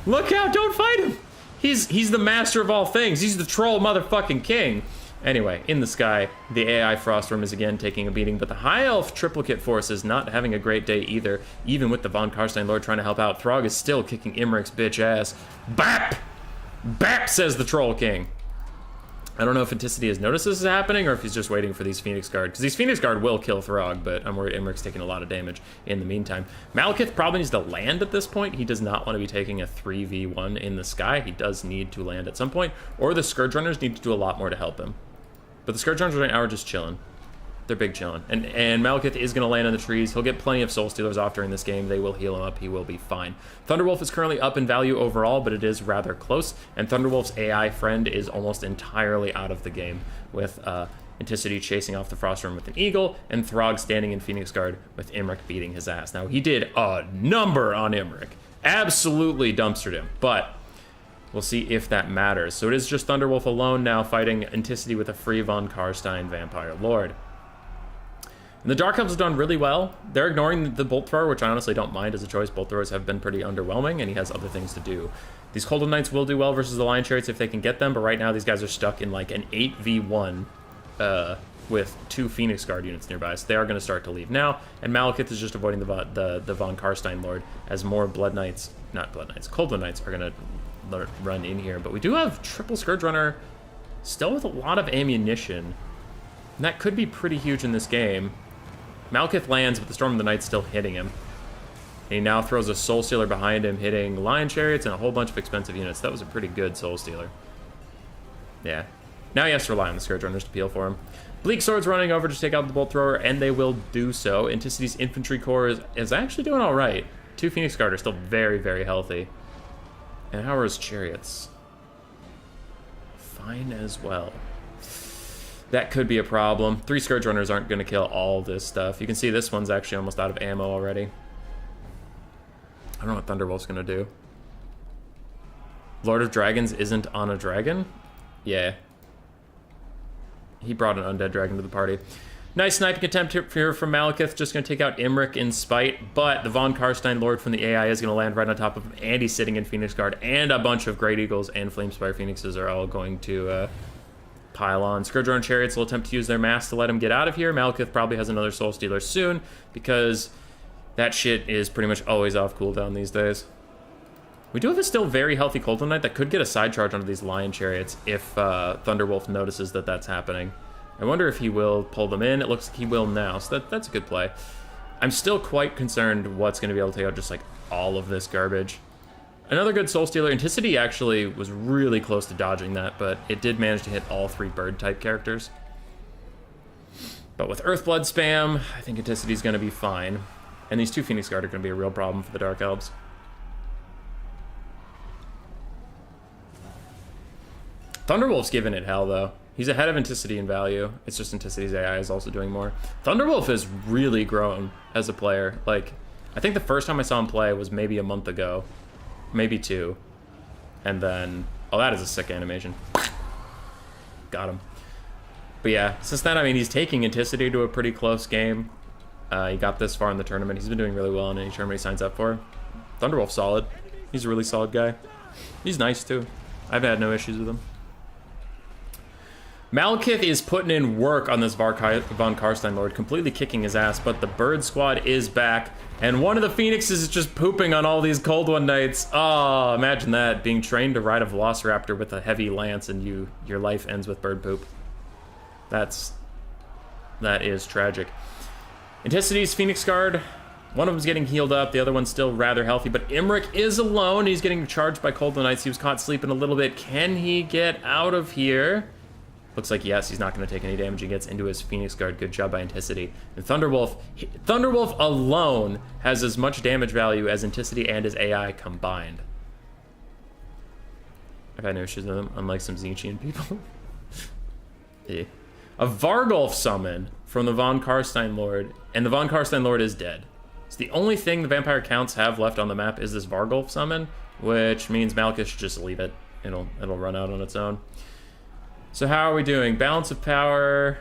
Look out, don't fight him! He's the master of all things. He's the troll motherfucking king. Anyway, in the sky, the AI Frostworm is again taking a beating, but the High Elf Triplicate Force is not having a great day either. Even with the Von Karstein Lord trying to help out, Throg is still kicking Imric's bitch ass. BAP! BAP, says the Troll King. I don't know if Anticity has noticed this is happening or if he's just waiting for these Phoenix Guard, because these Phoenix Guard will kill Throg, but I'm worried Imric's taking a lot of damage in the meantime. Malekith probably needs to land at this point. He does not want to be taking a 3v1 in the sky. He does need to land at some point, or the Scourge Runners need to do a lot more to help him. But the Scourge Runners right now are just chilling. They're big chilling. And Malekith is going to land in the trees. He'll get plenty of Soul Stealers off during this game. They will heal him up. He will be fine. Thunderwolf is currently up in value overall, but it is rather close. And Thunderwolf's AI friend is almost entirely out of the game, with Anticity chasing off the Frostworm with an Eagle, and Throg standing in Phoenix Guard with Imric beating his ass. Now, he did a number on Imric. Absolutely dumpstered him, but we'll see if that matters. So it is just Thunderwolf alone now fighting Anticity with a free Von Karstein Vampire Lord. And the Dark Elves have done really well. They're ignoring the Bolt Thrower, which I honestly don't mind as a choice. Bolt Throwers have been pretty underwhelming, and he has other things to do. These Cold Knights will do well versus the Lion Chariots if they can get them, but right now these guys are stuck in like an 8v1 with 2 Phoenix Guard units nearby, so they are going to start to leave now. And Malekith is just avoiding the Von Karstein Lord as more Cold Knights are going to run in here. But we do have triple Scourge Runner still with a lot of ammunition, and that could be pretty huge in this game. Malekith lands, but the Storm of the Night's still hitting him. And he now throws a Soul Stealer behind him, hitting Lion Chariots and a whole bunch of expensive units. That was a pretty good Soul Stealer. Yeah. Now he has to rely on the Scourge Runners to peel for him. Bleak Sword's running over to take out the Bolt Thrower, and they will do so. Anticity's Infantry Corps is actually doing all right. 2 Phoenix Guard are still very, very healthy. And how are his Chariots? Fine as well. That could be a problem. 3 Scourge Runners aren't going to kill all this stuff. You can see this one's actually almost out of ammo already. I don't know what Thunderwolf's going to do. Lord of Dragons isn't on a dragon? Yeah. He brought an undead dragon to the party. Nice sniping attempt here from Malekith, just going to take out Imric in spite, but the Von Karstein Lord from the AI is going to land right on top of him, and he's sitting in Phoenix Guard, and a bunch of Great Eagles and Flamespire Phoenixes are all going to pile on. Scourge-Drone Chariots will attempt to use their mass to let him get out of here. Malekith probably has another Soul Stealer soon, because that shit is pretty much always off cooldown these days. We do have a still very healthy Cold Knight that could get a side charge onto these Lion Chariots if Thunderwolf notices that that's happening. I wonder if he will pull them in. It looks like he will now, so that's a good play. I'm still quite concerned what's going to be able to take out just like all of this garbage. Another good Soul Stealer. Anticity actually was really close to dodging that, but it did manage to hit all 3 bird-type characters. But with Earthblood spam, I think Anticity's going to be fine. And these 2 Phoenix Guard are going to be a real problem for the Dark Elves. Thunderwolf's giving it hell, though. He's ahead of Anticity in value. It's just Anticity's AI is also doing more. Thunderwolf has really grown as a player. Like, I think the first time I saw him play was maybe a month ago. Maybe 2. And then... Oh, that is a sick animation. Got him. But yeah, since then, I mean, he's taking Anticity to a pretty close game. He got this far in the tournament. He's been doing really well in any tournament he signs up for. Thunderwolf's solid. He's a really solid guy. He's nice, too. I've had no issues with him. Malekith is putting in work on this Von Karstein Lord, completely kicking his ass, but the Bird Squad is back, and one of the Phoenixes is just pooping on all these Cold One Knights. Oh, imagine that, being trained to ride a Velociraptor with a heavy lance and your life ends with bird poop. That is tragic. Anticity's Phoenix Guard, one of them's getting healed up, the other one's still rather healthy, but Imric is alone. He's getting charged by Cold One Knights. He was caught sleeping a little bit. Can he get out of here? Looks like yes, he's not going to take any damage. He gets into his Phoenix Guard. Good job by Anticity. And Thunderwolf alone has as much damage value as Anticity and his AI combined. I've had no issues with him, unlike some Zinchian people. Yeah. A Vargulf summon from the Von Karstein Lord, and the Von Karstein Lord is dead. So the only thing the Vampire Counts have left on the map is this Vargulf summon, which means Malekith should just leave it. It'll run out on its own. So how are we doing? Balance of power.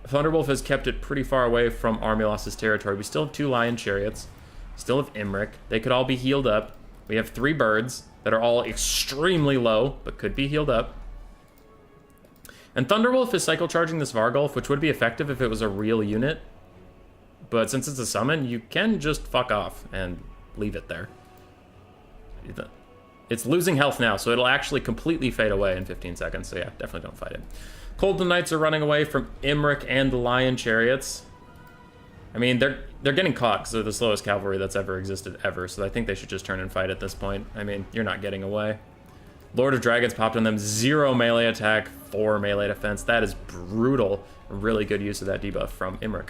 Thunderwolf has kept it pretty far away from Armulos's territory. We still have 2 Lion Chariots. Still have Imric. They could all be healed up. We have 3 birds that are all extremely low, but could be healed up. And Thunderwolf is cycle charging this Vargulf, which would be effective if it was a real unit. But since it's a summon, you can just fuck off and leave it there. It's losing health now, so it'll actually completely fade away in 15 seconds. So yeah, definitely don't fight it. Cold Knights are running away from Imric and the Lion Chariots. I mean, they're getting caught because they're the slowest cavalry that's ever existed ever, so I think they should just turn and fight at this point. I mean, you're not getting away. Lord of Dragons popped on them. 0 melee attack, 4 melee defense. That is brutal. Really good use of that debuff from Imric.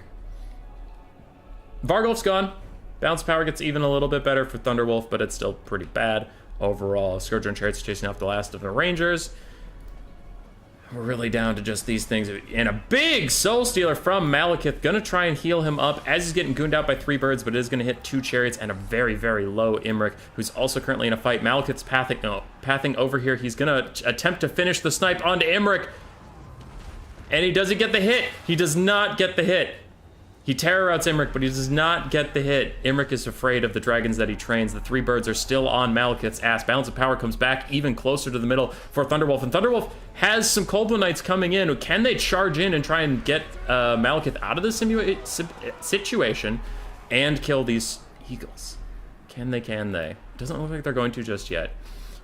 Vargulf's gone. Bounce power gets even a little bit better for Thunderwolf, but it's still pretty bad. Overall, Scourge-Drone Chariots chasing off the last of the Rangers. We're really down to just these things. And a big Soul Stealer from Malekith. Gonna try and heal him up as he's getting gooned out by 3 birds, but it is gonna hit 2 chariots and a very, very low Imric, who's also currently in a fight. Malekith's pathing over here. He's gonna attempt to finish the snipe onto Imric. And he doesn't get the hit. He does not get the hit. He terror routes Imric, but he does not get the hit. Imric is afraid of the dragons that he trains. The 3 birds are still on Malekith's ass. Balance of power comes back even closer to the middle for Thunderwolf. And Thunderwolf has some Cold One Knights coming in. Can they charge in and try and get Malekith out of this situation and kill these Eagles? Can they? It doesn't look like they're going to just yet.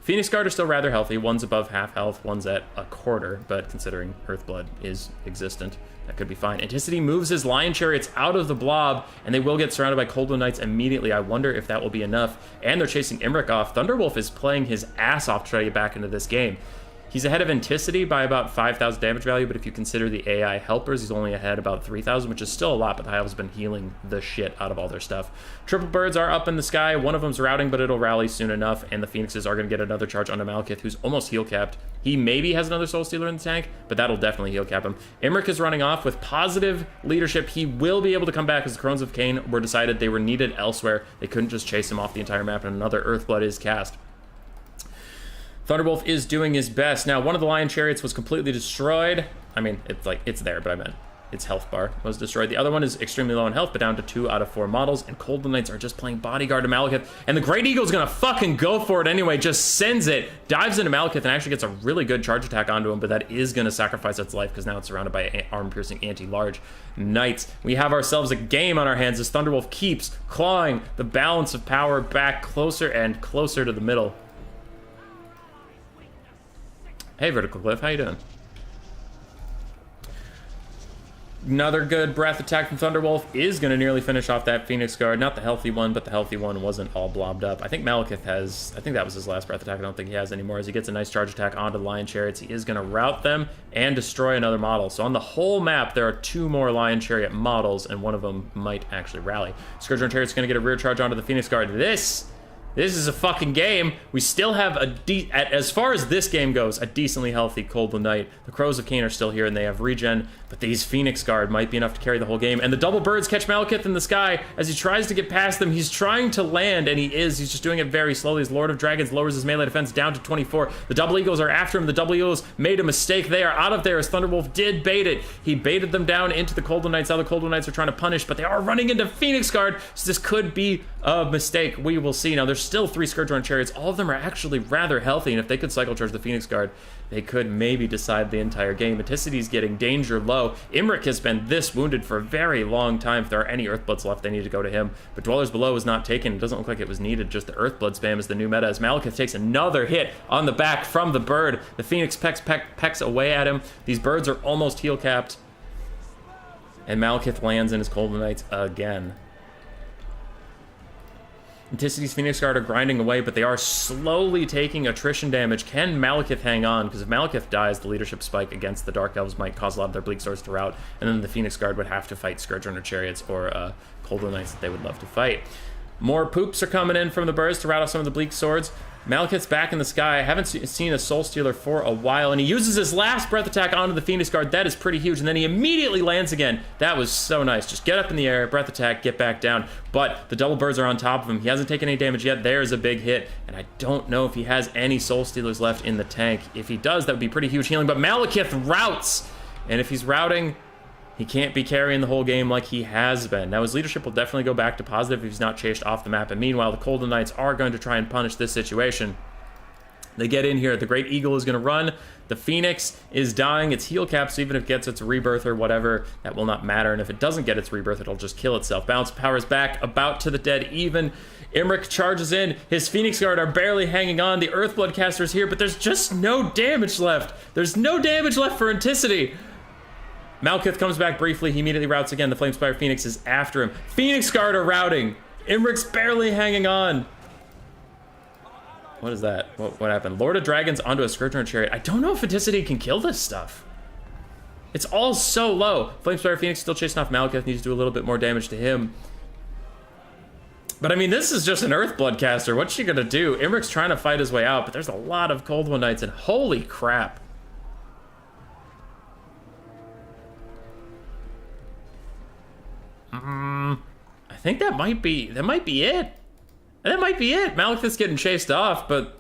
Phoenix Guard are still rather healthy. One's above half health, one's at a quarter, but considering Earthblood is existent, that could be fine. Anticity moves his Lion Chariots out of the blob, and they will get surrounded by Cold One Knights immediately. I wonder if that will be enough. And they're chasing Imric off. Thunderwolf is playing his ass off to try to get back into this game. He's ahead of Anticity by about 5,000 damage value, but if you consider the AI helpers, he's only ahead about 3,000, which is still a lot, but the High Elves have been healing the shit out of all their stuff. Triple birds are up in the sky. One of them's routing, but it'll rally soon enough, and the Phoenixes are going to get another charge onto Malekith, who's almost heal capped. He maybe has another Soul Stealer in the tank, but that'll definitely heal cap him. Imric is running off with positive leadership. He will be able to come back as the Crones of Cain were decided they were needed elsewhere. They couldn't just chase him off the entire map, and another Earthblood is cast. Thunderwolf is doing his best. Now, one of the Lion Chariots was completely destroyed. I mean, it's there, but I meant its health bar was destroyed. The other one is extremely low in health, but down to 2 out of 4 models, and Cold Knights are just playing bodyguard to Malekith, and the Great Eagle's gonna fucking go for it anyway, just sends it, dives into Malekith, and actually gets a really good charge attack onto him, but that is gonna sacrifice its life, because now it's surrounded by armor-piercing anti-large knights. We have ourselves a game on our hands as Thunderwolf keeps clawing the balance of power back closer and closer to the middle. Hey, Vertical Cliff, how you doing? Another good breath attack from Thunderwolf is going to nearly finish off that Phoenix Guard. Not the healthy one, but the healthy one wasn't all blobbed up. I think Malekith has... I think that was his last breath attack. I don't think he has anymore. As he gets a nice charge attack onto the Lion Chariots, he is going to rout them and destroy another model. So on the whole map, there are 2 more Lion Chariot models, and one of them might actually rally. Scourge Chariot's going to get a rear charge onto the Phoenix Guard. This is a fucking game. We still have as far as this game goes, a decently healthy Cold Knight. The Crows of Cain are still here and they have regen, but these Phoenix Guard might be enough to carry the whole game. And the double birds catch Malekith in the sky as he tries to get past them. He's trying to land, and he's just doing it very slowly. His Lord of Dragons lowers his melee defense down to 24. The double eagles are after him. The double eagles made a mistake. They are out of there as Thunderwolf did bait it. He baited them down into the Cold Knights. Now the Cold Knights are trying to punish, but they are running into Phoenix Guard, so this could be a mistake. We will see. Now there's still 3 Scourge Chariots. All of them are actually rather healthy, and if they could cycle charge the Phoenix Guard, they could maybe decide the entire game. Meticity's getting danger low. Imric has been this wounded for a very long time. If there are any Earthbloods left, they need to go to him. But Dwellers Below is not taken. It doesn't look like it was needed. Just the Earthblood spam is the new meta as Malekith takes another hit on the back from the bird. The Phoenix pecks away at him. These birds are almost heal capped. And Malekith lands in his Cold Knights again. Anticity's Phoenix Guard are grinding away, but they are slowly taking attrition damage. Can Malekith hang on? Because if Malekith dies, the leadership spike against the Dark Elves might cause a lot of their Bleak Swords to rout, and then the Phoenix Guard would have to fight Scourge Runner Chariots or Cold Knights that they would love to fight. More poops are coming in from the birds to rout off some of the Bleak Swords. Malekith's back in the sky. I haven't seen a Soul Stealer for a while, and he uses his last breath attack onto the Phoenix Guard. That is pretty huge, and then he immediately lands again. That was so nice. Just get up in the air, breath attack, get back down. But the double birds are on top of him. He hasn't taken any damage yet. There's a big hit, and I don't know if he has any Soul Stealers left in the tank. If he does, that would be pretty huge healing, but Malekith routs, and if he's routing, he can't be carrying the whole game like he has been. Now, his leadership will definitely go back to positive if he's not chased off the map. And meanwhile, the Cold Knights are going to try and punish this situation. They get in here. The Great Eagle is going to run. The Phoenix is dying. It's heal cap, so even if it gets its rebirth or whatever, that will not matter. And if it doesn't get its rebirth, it'll just kill itself. Balance of power is back, about to the dead even. Imric charges in. His Phoenix Guard are barely hanging on. The Earthblood caster is here, but there's just no damage left. There's no damage left for Anticity. Malekith comes back briefly. He immediately routs again. The Flamespire Phoenix is after him. Phoenix Guard are routing. Imric's barely hanging on. What is that? What happened? Lord of Dragons onto a Scourge Runner Chariot. I don't know if Anticity can kill this stuff. It's all so low. Flamespire Phoenix still chasing off Malekith. Needs to do a little bit more damage to him. But I mean, this is just an Earthblood caster. What's she gonna do? Imric's trying to fight his way out, but there's a lot of Cold One Knights, and holy crap. I think that might be it. That might be it. Malekith's getting chased off, but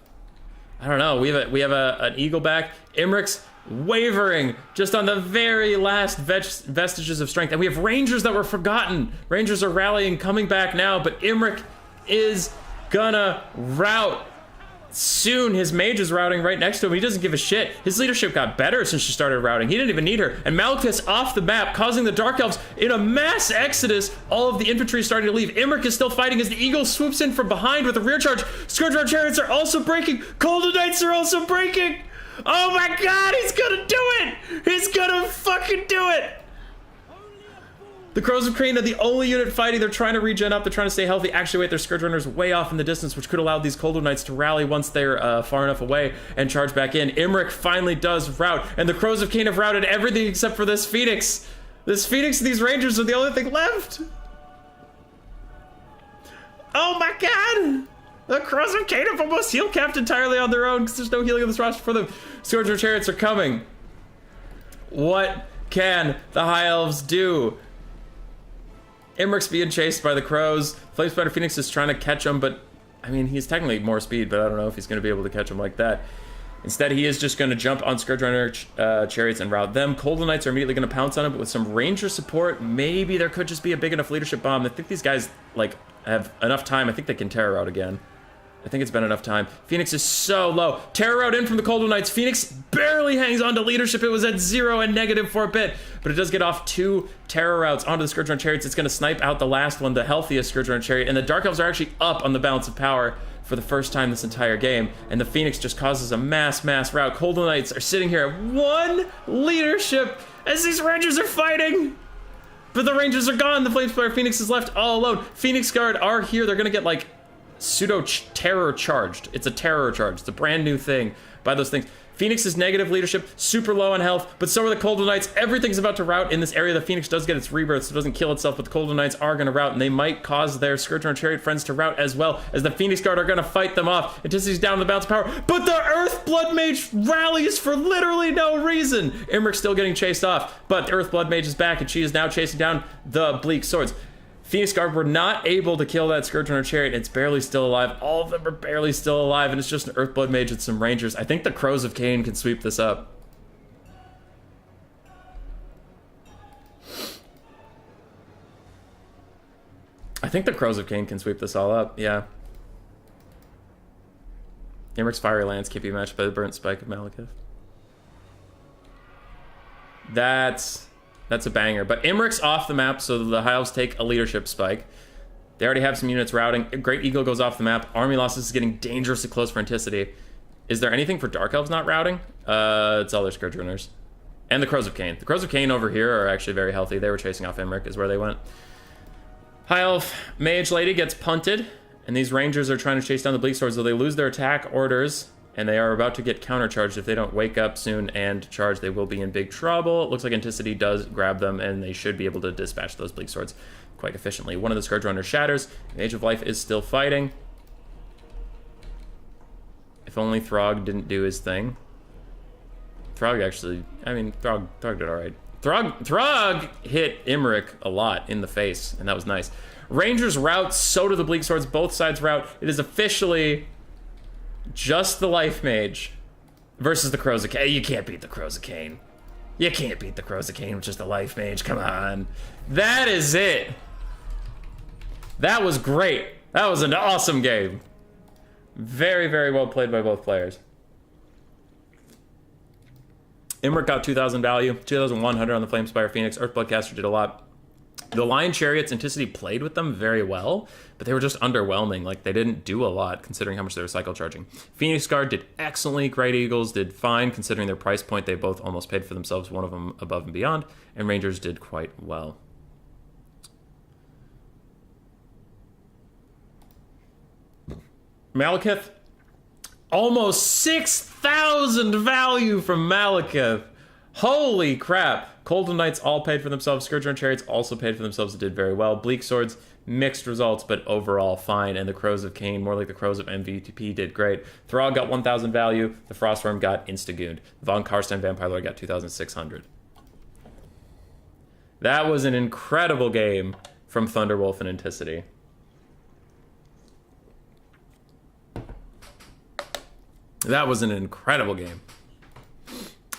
I don't know. We have an eagle back. Imric's wavering just on the very last vestiges of strength, and we have Rangers that were forgotten. Rangers are rallying, coming back now, but Imric is gonna rout. Soon, his mage is routing right next to him. He doesn't give a shit. His leadership got better since she started routing. He didn't even need her. And Malekith's off the map, causing the Dark Elves in a mass exodus. All of the infantry is starting to leave. Imric is still fighting as the Eagle swoops in from behind with a rear charge. Scourge Runner Chariots are also breaking. Cold Knights are also breaking. Oh my god, he's gonna do it! He's gonna fucking do it! The Crows of Cain are the only unit fighting. They're trying to regen up. They're trying to stay healthy. Actually, wait, their Scourge Runners way off in the distance, which could allow these Cold Knights to rally once they're far enough away and charge back in. Imric finally does rout, and the Crows of Cain have routed everything except for this Phoenix. This Phoenix and these Rangers are the only thing left. Oh my god! The Crows of Cain have almost heal capped entirely on their own because there's no healing on this roster for them. Scourge Runner Chariots are coming. What can the High Elves do? Imric's being chased by the Crows. Flamespider Phoenix is trying to catch him, but I mean, he's technically more speed, but I don't know if he's going to be able to catch him like that. Instead, he is just going to jump on Scourge Runner chariots and route them. Cold Knights are immediately going to pounce on him, but with some Ranger support, maybe there could just be a big enough leadership bomb. I think these guys, like, have enough time. I think they can Terror out again. I think it's been enough time. Phoenix is so low. Terror out in from the Cold Knights. Phoenix barely hangs on to leadership. It was at 0 and negative for a bit, but it does get off 2 Terror routes onto the Scourge Runner chariots. It's going to snipe out the last one, the healthiest Scourge Runner chariot, and the Dark Elves are actually up on the balance of power for the first time this entire game, and the Phoenix just causes a mass rout. Cold Knights are sitting here at 1 leadership as these Rangers are fighting. But the Rangers are gone. The Flamespire Phoenix is left all alone. Phoenix Guard are here. They're going to get, like, terror charged. It's a terror charge. It's a brand new thing by those things. Phoenix is negative leadership, super low on health, but so are the Cold Knights. Everything's about to rout in this area. The Phoenix does get its rebirth, so it doesn't kill itself, but the Cold Knights are going to rout, and they might cause their Scourge Runner chariot friends to rout as well, as the Phoenix Guard are going to fight them off. Intensity down the bounce of power, but the Earth Blood Mage rallies for literally no reason. Imric's still getting chased off, but the Earth Blood Mage is back, and she is now chasing down the Bleak Swords. Phoenix Guard were not able to kill that Scourge Runner chariot. It's barely still alive. All of them are barely still alive, and it's just an Earthblood Mage and some Rangers. I think the Crows of Cain can sweep this up. I think the Crows of Cain can sweep this all up, yeah. Imric's Fiery Lance can't be matched by the Burnt Spike of Malekith. That's a banger. But Imric's off the map, so the High Elves take a leadership spike. They already have some units routing. Great Eagle goes off the map. Army losses is getting dangerously close for Anticity. Is there anything for Dark Elves not routing? It's all their Scourge Runners. And the Crows of Cain. The Crows of Cain over here are actually very healthy. They were chasing off Imric is where they went. High Elf Mage Lady gets punted, and these Rangers are trying to chase down the Bleak Swords, so they lose their attack orders, and they are about to get countercharged. If they don't wake up soon and charge, they will be in big trouble. It looks like Anticity does grab them, and they should be able to dispatch those Bleak Swords quite efficiently. One of the Scourge Runners shatters. Age of Life is still fighting. If only Throg didn't do his thing. Throg actually, I mean, Throg did all right. Throg hit Imric a lot in the face, and that was nice. Rangers rout, so do the Bleak Swords. Both sides rout. It is officially just the Life Mage versus the Crows of Cain. You can't beat the Crows of Cain. You can't beat the Crows of Cain with just the Life Mage. Come on. That is it. That was great. That was an awesome game. Very, very well played by both players. Imric got 2,000 value, 2,100 on the Flamespire Phoenix. Earthbloodcaster did a lot. The Lion Chariots, Anticity played with them very well, but they were just underwhelming. Like, they didn't do a lot, considering how much they were cycle charging. Phoenix Guard did excellently. Great Eagles did fine, considering their price point. They both almost paid for themselves, one of them above and beyond. And Rangers did quite well. Malekith, almost 6,000 value from Malekith. Holy crap. Cold Knights all paid for themselves. Scourge Runner Chariots also paid for themselves and did very well. Bleak Swords, mixed results, but overall fine. And the Crows of Cain, more like the Crows of MVP, did great. Throg got 1,000 value. The Frostworm got insta-gooned. Von Karstein Vampire Lord got 2,600. That was an incredible game from Thunderwolf and Anticity. That was an incredible game.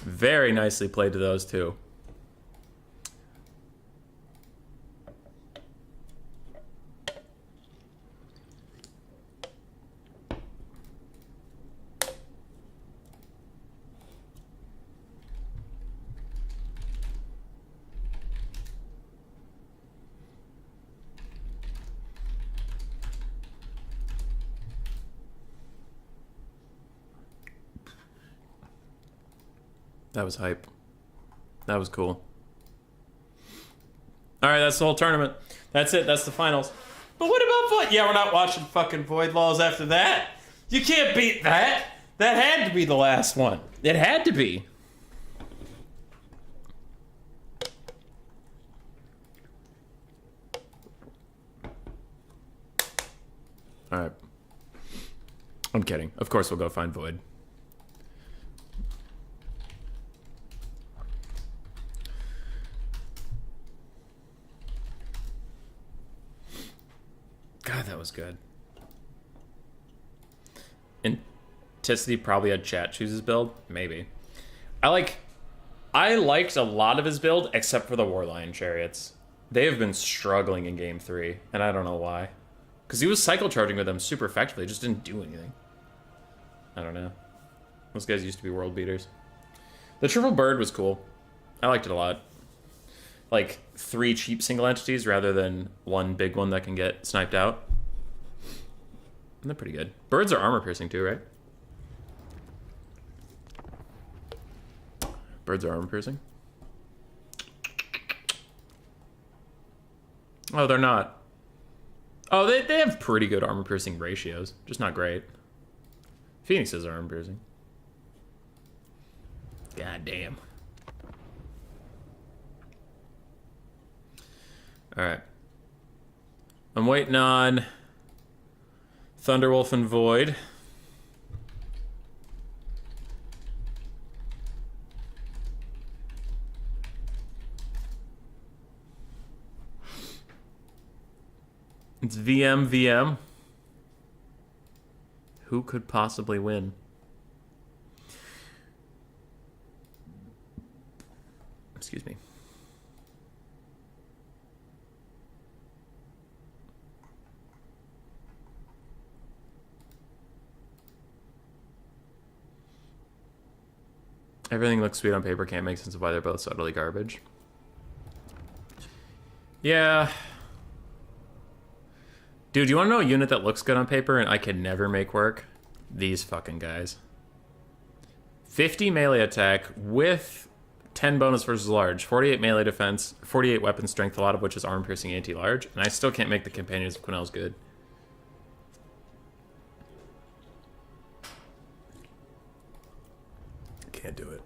Very nicely played to those two. That was hype. That was cool. All right, that's the whole tournament. That's it. That's the finals. But what about Void? Yeah, we're not watching fucking Void Laws after that. You can't beat that. That had to be the last one. It had to be. All right. I'm kidding. Of course we'll go find Void. God, that was good. authenticity probably had Chat choose his build. Maybe. I liked a lot of his build except for the Warlion Chariots. They have been struggling in game 3, and I don't know why. Because he was cycle charging with them super effectively, just didn't do anything. I don't know. Those guys used to be world beaters. The triple bird was cool. I liked it a lot. Like 3 cheap single entities rather than 1 big one that can get sniped out. And they're pretty good. Birds are armor piercing too, right? Birds are armor piercing. Oh, they're not. Oh, they have pretty good armor piercing ratios, just not great. Phoenixes are armor piercing. God damn. Alright. I'm waiting on Thunderwolf and Void. It's VM. Who could possibly win? Excuse me. Everything looks sweet on paper, can't make sense of why they're both so utterly garbage. Yeah. Dude, you want to know a unit that looks good on paper and I can never make work? These fucking guys. 50 melee attack with 10 bonus versus large, 48 melee defense, 48 weapon strength, a lot of which is arm piercing anti-large, and I still can't make the companions of Quinel's good. Can't do it.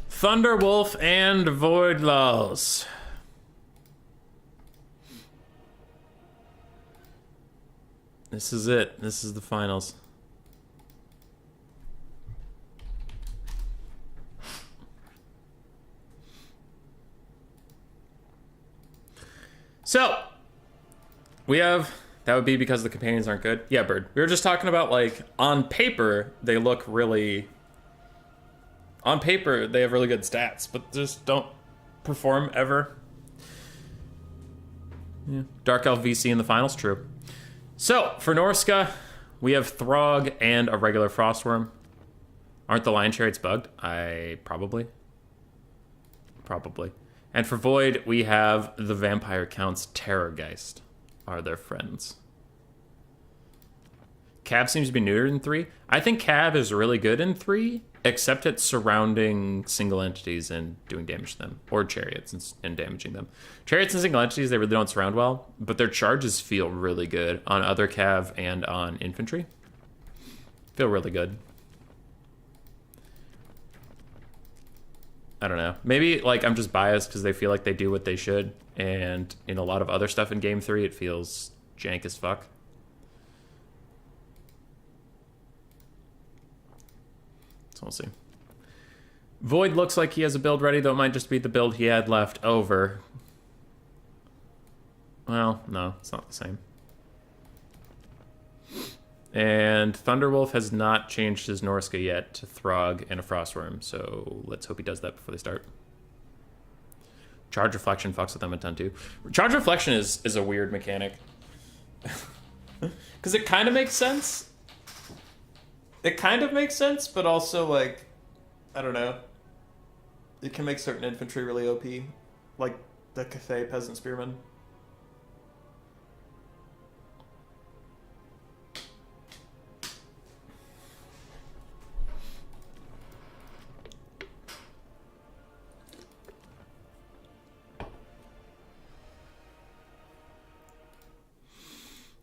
Thunderwolf and Void Laws. This is it. This is the finals. So, we have... That would be because the companions aren't good. Yeah, Bird. We were just talking about, like, on paper, they look really... On paper, they have really good stats, but just don't perform ever. Yeah. Dark Elf VC in the finals, true. So, for Norska, we have Throg and a regular Frostworm. Aren't the Lion Chariots bugged? Probably. And for Void, we have the Vampire Count's Terrorgeist are their friends. Cav seems to be neutered in 3. I think Cav is really good in 3, except at surrounding single entities and doing damage to them, or chariots and damaging them. Chariots and single entities, they really don't surround well, but their charges feel really good on other Cav and on infantry. Feel really good. I don't know. Maybe like I'm just biased because they feel like they do what they should, and in a lot of other stuff in Game 3, it feels jank as fuck. So we'll see. Void looks like he has a build ready, though it might just be the build he had left over. Well, no, it's not the same. And Thunderwolf has not changed his Norska yet to Throg and a Frostworm, so let's hope he does that before they start. Charge Reflection fucks with them a ton too. Charge Reflection is a weird mechanic. Because it kind of makes sense. It kind of makes sense, but also, like, I don't know. It can make certain infantry really OP. Like the Cathay Peasant Spearmen.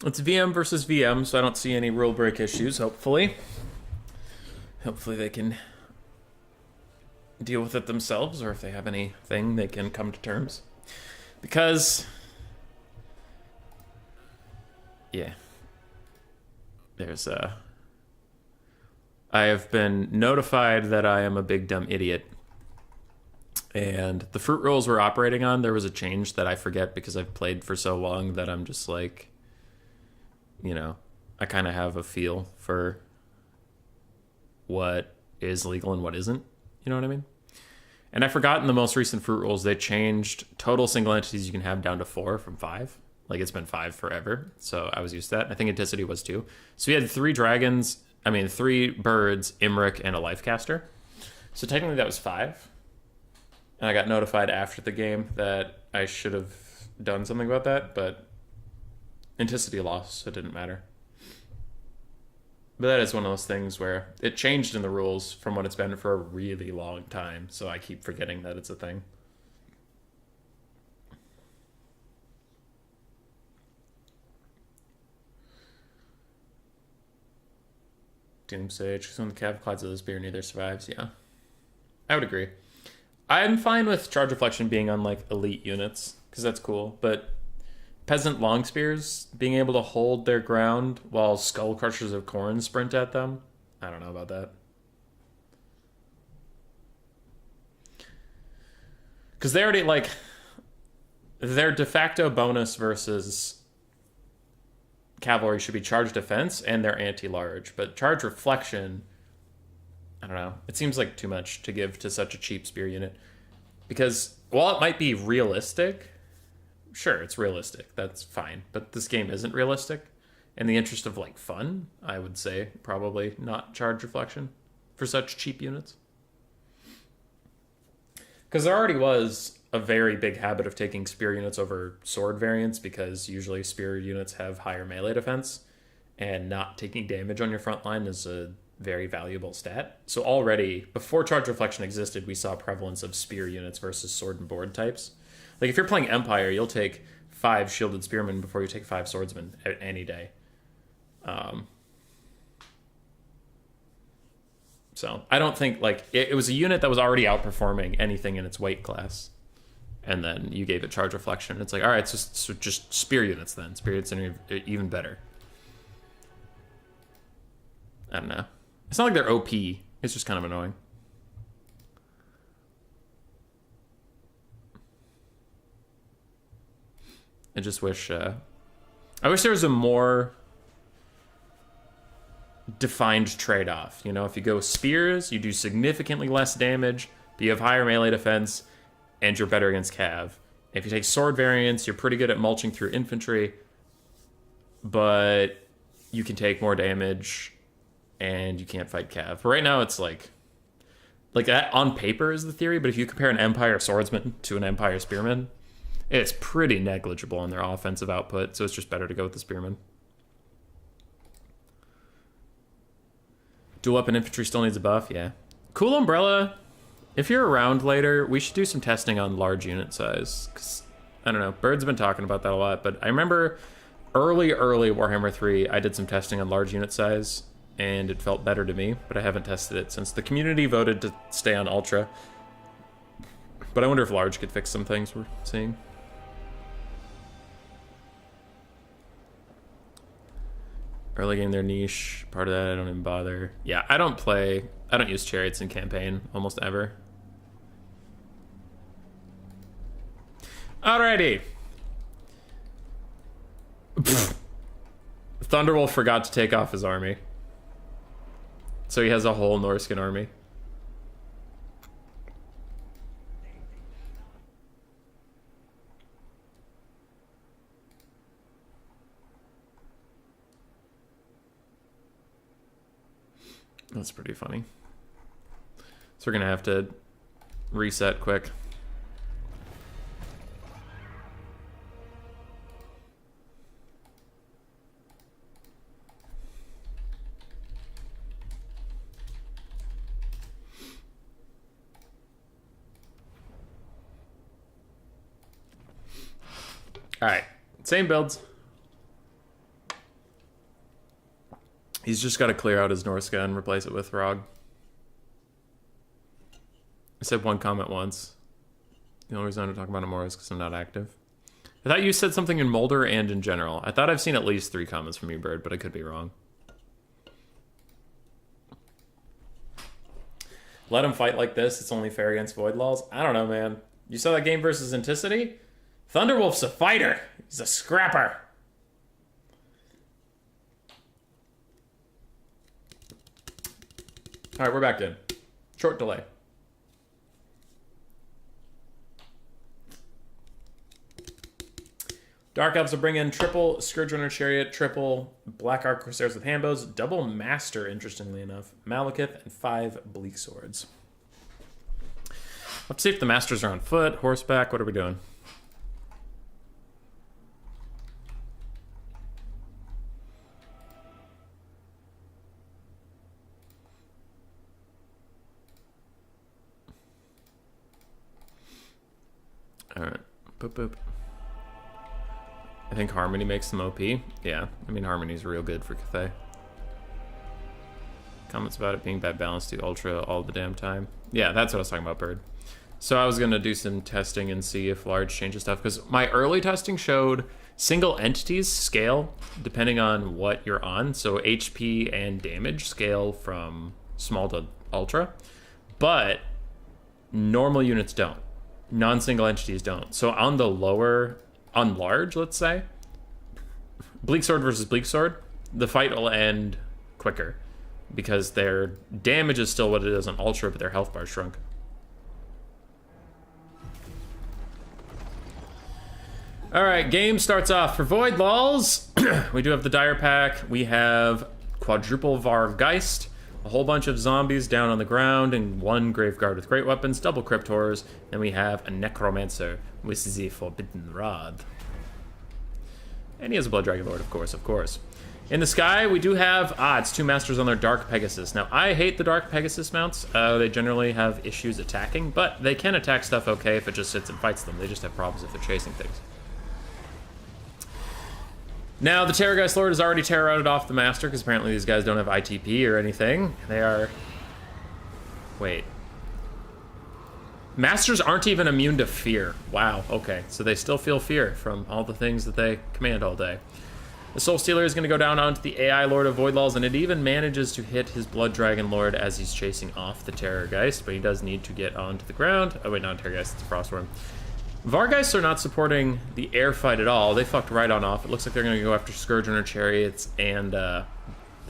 It's VM versus VM, so I don't see any rule break issues, hopefully. Hopefully they can deal with it themselves, or if they have anything, they can come to terms. Because, yeah, there's a I have been notified that I am a big dumb idiot. And the fruit rolls we're operating on, there was a change that I forget because I've played for so long that I'm just like, you know, I kind of have a feel for what is legal and what isn't. You know what I mean? And I forgot in the most recent fruit rolls, they changed total single entities you can have down to 4 from 5. Like, it's been 5 forever. So I was used to that. I think Anticity was too. So we had 3 birds, Imric, and a life caster. So technically that was 5. And I got notified after the game that I should have done something about that, but Anticity lost, so it didn't matter. But that is one of those things where it changed in the rules from what it's been for a really long time, so I keep forgetting that it's a thing. Doom Sage, because when the Cav clouds of the spear neither survives, yeah. I would agree. I'm fine with Charge Reflection being on, like, elite units, because that's cool, but Peasant Long Spears being able to hold their ground while Skull Crushers of Khorne sprint at them, I don't know about that. Because they already, like, their de facto bonus versus Cavalry should be Charge Defense, and they're anti-large, but Charge Reflection, I don't know. It seems like too much to give to such a cheap spear unit. Because while it might be realistic, sure, it's realistic. That's fine. But this game isn't realistic. In the interest of, like, fun, I would say probably not Charge Reflection for such cheap units. Because there already was a very big habit of taking spear units over sword variants, because usually spear units have higher melee defense, and not taking damage on your front line is a very valuable stat. So already, before Charge Reflection existed, we saw prevalence of spear units versus sword and board types. Like, if you're playing Empire, you'll take 5 shielded spearmen before you take 5 swordsmen any day. So I don't think, like, it was a unit that was already outperforming anything in its weight class. And then you gave it Charge Reflection. It's like, all right, so just spear units then. Spear units are even better. I don't know. It's not like they're OP. It's just kind of annoying. I just wish... I wish there was a more defined trade-off. You know, if you go spears, you do significantly less damage, but you have higher melee defense, and you're better against Cav. If you take sword variants, you're pretty good at mulching through infantry, but you can take more damage, and you can't fight Cav. But right now, it's like that on paper is the theory, but if you compare an Empire Swordsman to an Empire Spearman, it's pretty negligible in their offensive output, so it's just better to go with the Spearman. Dual Weapon Infantry still needs a buff, yeah. Cool Umbrella, if you're around later, we should do some testing on large unit size. Because, I don't know, Bird's been talking about that a lot, but I remember early Warhammer 3, I did some testing on large unit size, and it felt better to me, but I haven't tested it since the community voted to stay on Ultra. But I wonder if large could fix some things we're seeing. Early game, their niche. Part of that, I don't even bother. Yeah, I don't use chariots in campaign almost ever. Alrighty. Thunderwolf forgot to take off his army. So he has a whole Norskin army. That's pretty funny. So we're gonna have to reset quick. All right, same builds. He's just got to clear out his Norska and replace it with Rog. I said one comment once. The only reason I don't talk about it more is because I'm not active. I thought you said something in Molder and in general. I thought I've seen at least 3 comments from you, Bird, but I could be wrong. Let him fight like this. It's only fair against Void Laws. I don't know, man. You saw that game versus Anticity? Thunderwolf's a fighter. He's a scrapper. All right, we're back in. Short delay. Dark Elves will bring in triple Scourge Runner Chariot, triple Black Arc Corsairs with Handbows, double Master, interestingly enough, Malekith, and 5 Bleak Swords. Let's see if the Masters are on foot, horseback, what are we doing? Alright, boop boop. I think Harmony makes them OP. Yeah, I mean Harmony's real good for Cathay. Comments about it being bad balance to Ultra all the damn time. Yeah, that's what I was talking about, Bird. So I was gonna do some testing and see if large changes stuff, because my early testing showed single entities scale depending on what you're on. So HP and damage scale from small to ultra, but normal units don't. Non-single entities don't. So on the lower, on large, let's say, Bleak Sword versus Bleak Sword, the fight will end quicker because their damage is still what it is on Ultra, but their health bar shrunk. Alright, game starts off for Void Laws. We do have the Dire Pack. We have quadruple Vargeist, a whole bunch of zombies down on the ground, and 1 Graveguard with great weapons, double Cryptors, and we have a Necromancer with the Forbidden Rod. And he has a Blood Dragon Lord, of course. In the sky, we do have, it's 2 Masters on their Dark Pegasus. Now, I hate the Dark Pegasus mounts. They generally have issues attacking, but they can attack stuff okay if it just sits and fights them. They just have problems if they're chasing things. Now, the Terrorgeist Lord has already terror-outed off the Master, because apparently these guys don't have ITP or anything. They are... Wait. Masters aren't even immune to fear. Wow, okay. So they still feel fear from all the things that they command all day. The Soul Stealer is going to go down onto the AI Lord of Void Laws, and it even manages to hit his Blood Dragon Lord as he's chasing off the Terrorgeist, but he does need to get onto the ground. Oh wait, not Terrorgeist, it's a Frostworm. Vargeists are not supporting the air fight at all. They fucked right on off. It looks like they're going to go after Scourge Runner Chariots and the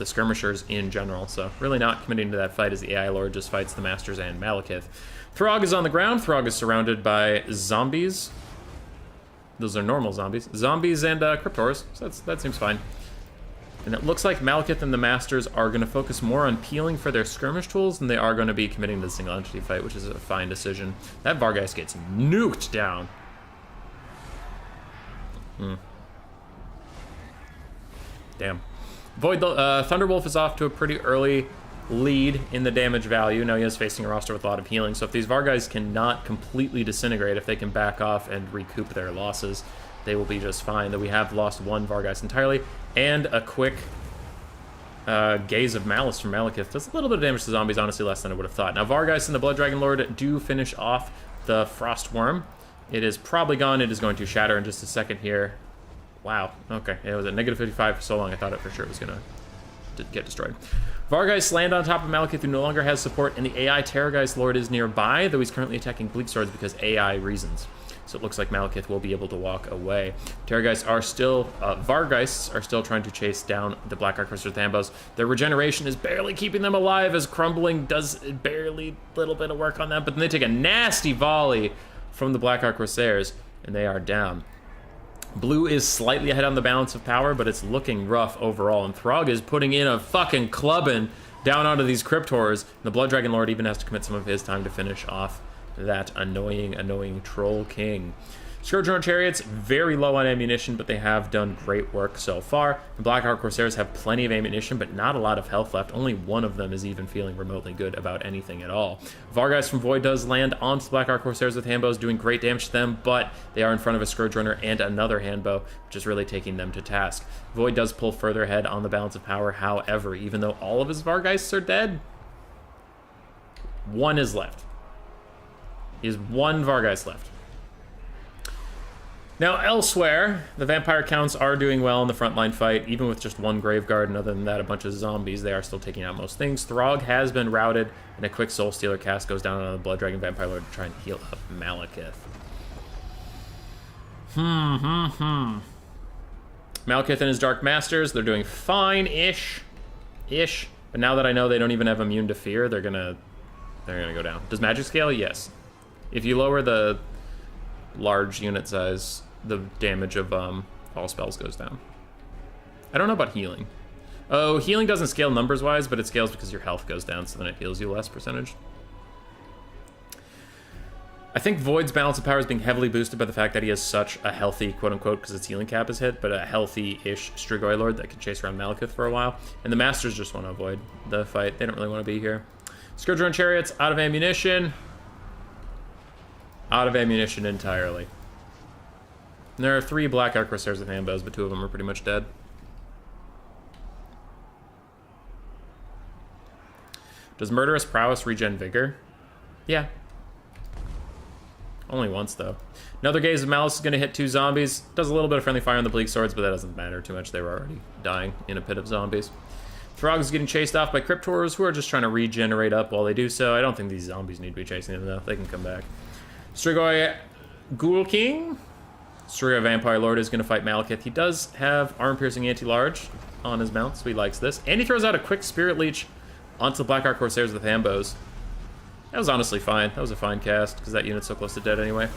Skirmishers in general, so really not committing to that fight as the AI Lord just fights the Masters and Malekith. Throg is on the ground. Throg is surrounded by zombies. Those are normal zombies. Zombies and Cryptors, so that seems fine. And it looks like Malekith and the Masters are going to focus more on peeling for their skirmish tools than they are going to be committing to the single entity fight, which is a fine decision. That Vargeist gets nuked down. Damn. Thunderwolf is off to a pretty early lead in the damage value. Now he is facing a roster with a lot of healing, so if these Vargeists cannot completely disintegrate, if they can back off and recoup their losses, they will be just fine. Though we have lost 1 Vargeist entirely, and a quick Gaze of Malice from Malekith does a little bit of damage to zombies, honestly less than I would have thought. Now Vargeist and the Blood Dragon Lord do finish off the Frostworm. It is probably gone. It is going to shatter in just a second here. Wow, okay, it was at -55 for so long I thought it for sure was going to get destroyed. Vargeists land on top of Malekith, who no longer has support, and the AI Terrorgeist Lord is nearby, though he's currently attacking Bleak Swords because AI reasons. So it looks like Malekith will be able to walk away. Terrorgeists are still, Vargeists are still trying to chase down the Black Arc Corsairs with Handbows. Their regeneration is barely keeping them alive as Crumbling does barely little bit of work on them, but then they take a nasty volley from the Black Arc Corsairs, and they are down. Blue is slightly ahead on the balance of power, but it's looking rough overall, and Throg is putting in a fucking clubbing down onto these Cryptors. The Blood Dragon Lord even has to commit some of his time to finish off that annoying Troll King. Scourge Runner Chariots, very low on ammunition, but they have done great work so far. The Black Arc Corsairs have plenty of ammunition, but not a lot of health left. Only one of them is even feeling remotely good about anything at all. Vargeist from Void does land onto the Black Arc Corsairs with handbows, doing great damage to them, but they are in front of a Scourge Runner and another handbow, which is really taking them to task. Void does pull further ahead on the balance of power, however, even though all of his Vargeists are dead, one is left. He has one Vargeist left. Now, elsewhere, the vampire counts are doing well in the frontline fight, even with just one Graveguard, and other than that, a bunch of zombies. They are still taking out most things. Throg has been routed, and a quick Soul Stealer cast goes down on the Blood Dragon Vampire Lord to try and heal up Malekith. Malekith and his Dark Masters, they're doing fine-ish. But now that I know they don't even have immune to fear, they're gonna go down. Does magic scale? Yes. If you lower the large unit size, the damage of all spells goes down. I don't know about healing. Oh, healing doesn't scale numbers wise, but it scales because your health goes down, so then it heals you less percentage. I think Void's balance of power is being heavily boosted by the fact that he has such a healthy, quote-unquote, because its healing cap is hit, but a healthy-ish Strigoi Lord that can chase around Malekith for a while. And the Masters just want to avoid the fight. They don't really want to be here. Scourger and Chariots, out of ammunition. Out of ammunition entirely. And there are 3 Black Arc Corsairs with handbows, but 2 of them are pretty much dead. Does Murderous Prowess regen Vigor? Yeah. Only once, though. Another Gaze of Malice is going to hit 2 zombies. Does a little bit of friendly fire on the Bleak Swords, but that doesn't matter too much. They were already dying in a pit of zombies. Throg is getting chased off by Cryptors, who are just trying to regenerate up while they do so. I don't think these zombies need to be chasing them, though. They can come back. Strigoi Ghoul King. Strigoi Vampire Lord is going to fight Malekith. He does have arm-piercing anti-large on his mount, so he likes this. And he throws out a quick Spirit Leech onto the Black Arc Corsairs with handbows. That was honestly fine. That was a fine cast, because that unit's so close to dead anyway.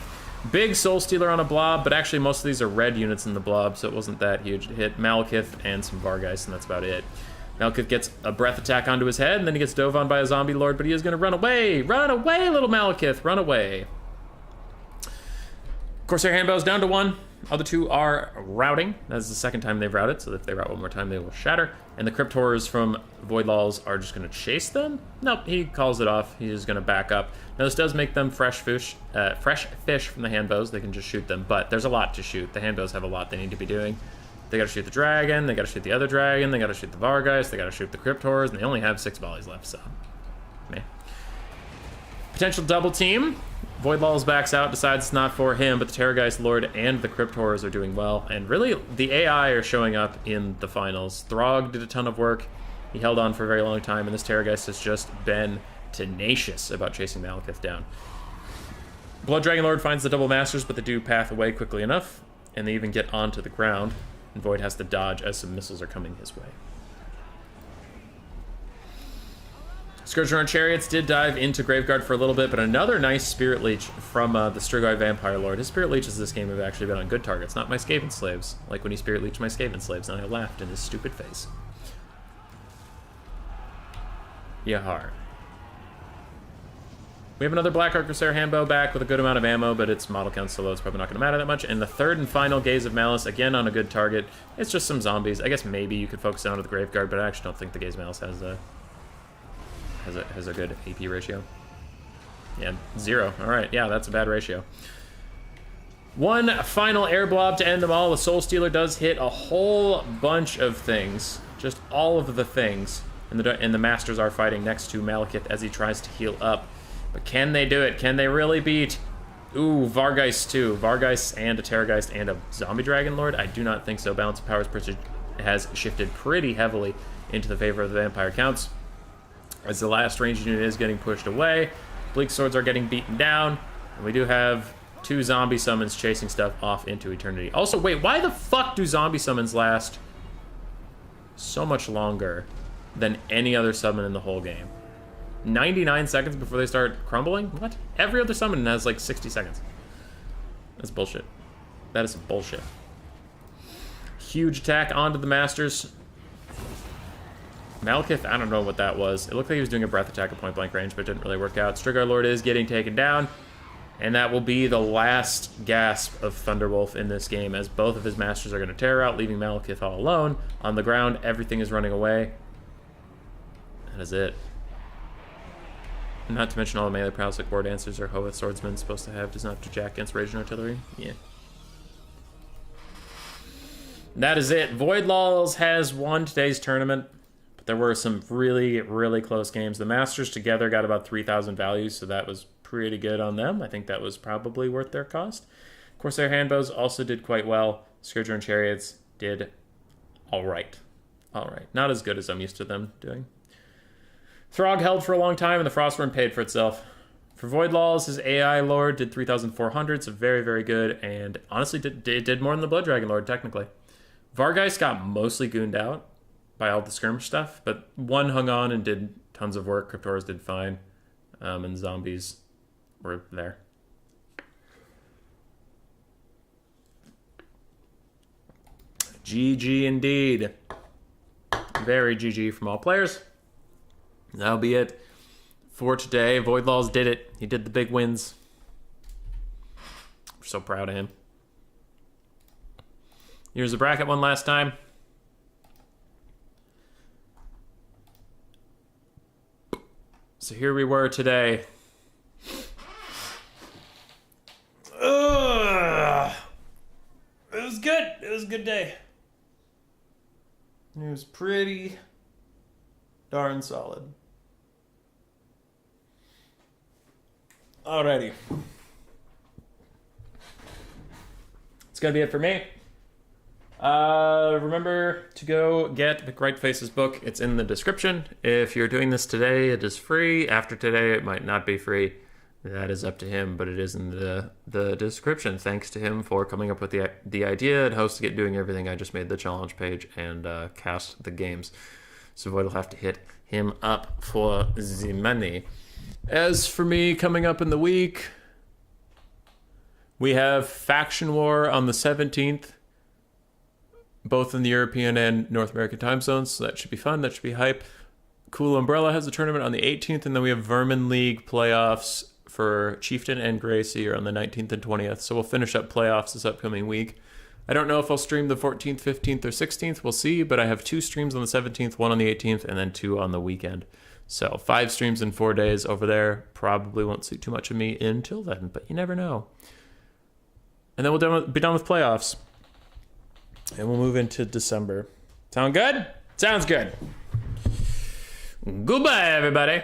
Big Soul Stealer on a blob, but actually most of these are red units in the blob, so it wasn't that huge. It hit Malekith and some Vargeist, and that's about it. Malekith gets a breath attack onto his head, and then he gets dove on by a zombie lord, but he is going to run away! Run away, little Malekith! Run away! Corsair Handbows down to 1. Other 2 are routing. That's the second time they've routed, so if they rout one more time, they will shatter. And the Crypt Horrors from Void Lulls are just going to chase them? Nope, he calls it off. He's going to back up. Now, this does make them fresh fish from the handbows. They can just shoot them, but there's a lot to shoot. The handbows have a lot they need to be doing. They got to shoot the dragon, they got to shoot the other dragon, they got to shoot the Vargeist, they got to shoot the Crypt Horrors, and they only have 6 volleys left, so... meh. Potential double team. Void Lulls backs out, decides it's not for him, but the Terrorgeist Lord and the Crypt Horrors are doing well. And really, the AI are showing up in the finals. Throg did a ton of work. He held on for a very long time, and this Terrorgeist has just been tenacious about chasing Malekith down. Blood Dragon Lord finds the double masters, but they do path away quickly enough, and they even get onto the ground, and Void has to dodge as some missiles are coming his way. Scourger and Chariots did dive into Graveguard for a little bit, but another nice Spirit Leech from the Strigoi Vampire Lord. His Spirit Leeches this game have actually been on good targets, not my Skaven slaves. Like when he Spirit Leeched my Skaven slaves, and I laughed in his stupid face. Yahar. We have another Black Arc Corsair Handbow back with a good amount of ammo, but its model count so low it's probably not going to matter that much. And the third and final Gaze of Malice, again on a good target. It's just some zombies. I guess maybe you could focus on with the Graveguard, but I actually don't think the Gaze of Malice has a good AP ratio. Yeah, 0. All right, yeah, that's a bad ratio. One final air blob to end them all. The Soul Stealer does hit a whole bunch of things, just all of the things, and the Masters are fighting next to Malekith as he tries to heal up. But can they do it? Can they really beat? Ooh, Vargeist too. Vargeist and a Terrorgeist and a Zombie Dragon Lord? I do not think so. Balance of Powers has shifted pretty heavily into the favor of the Vampire Counts, as the last ranged unit is getting pushed away. Bleak Swords are getting beaten down, and we do have 2 zombie summons chasing stuff off into eternity. Also, wait, why the fuck do zombie summons last so much longer than any other summon in the whole game? 99 seconds before they start crumbling? What? Every other summon has like 60 seconds. That's bullshit. That is some bullshit. Huge attack onto the Masters. Malekith, I don't know what that was. It looked like he was doing a breath attack at point blank range, but it didn't really work out. Strigoi Lord is getting taken down, and that will be the last gasp of Thunderwolf in this game, as both of his masters are going to tear out, leaving Malekith all alone. On the ground, everything is running away. That is it. Not to mention all the melee prowess like War Dancers or Hoeth Swordsmen supposed to have does not do jack against Raging Artillery. Yeah. That is it. Void Lulls has won today's tournament. There were some really, really close games. The Masters together got about 3,000 values, so that was pretty good on them. I think that was probably worth their cost. Corsair Handbows also did quite well. Scourger and Chariots did all right. Not as good as I'm used to them doing. Throg held for a long time, and the Frostworm paid for itself. For Void Laws, his AI Lord did 3,400, so very, very good, and honestly did more than the Blood Dragon Lord, technically. Vargeist got mostly gooned out by all the skirmish stuff, but one hung on and did tons of work. Cryptors did fine, and zombies were there. GG indeed. Very GG from all players. That'll be it for today. Void Laws did it. He did the big wins. We're so proud of him. Here's the bracket one last time. So here we were today. Ugh. It was good. It was a good day. It was pretty darn solid. Alrighty. It's gonna be it for me. Remember to go get McWrightface's book. It's in the description. If you're doing this today, it is free. After today, it might not be free. That is up to him, but it is in the description. Thanks to him for coming up with the idea and hosting it, doing everything. I just made the challenge page and cast the games. So Void will have to hit him up for the money. As for me, coming up in the week, we have Faction War on the 17th, both in the European and North American time zones, so that should be fun. That should be hype. Cool Umbrella has a tournament on the 18th, and then we have Vermin League playoffs for Chieftain and Gracie are on the 19th and 20th, so we'll finish up playoffs this upcoming week. I don't know if I'll stream the 14th, 15th, or 16th. We'll see, but I have 2 streams on the 17th, 1 on the 18th, and then 2 on the weekend. So 5 streams in 4 days over there. Probably won't see too much of me until then, but you never know. And then we'll be done with playoffs. And we'll move into December. Sound good? Sounds good. Goodbye, everybody.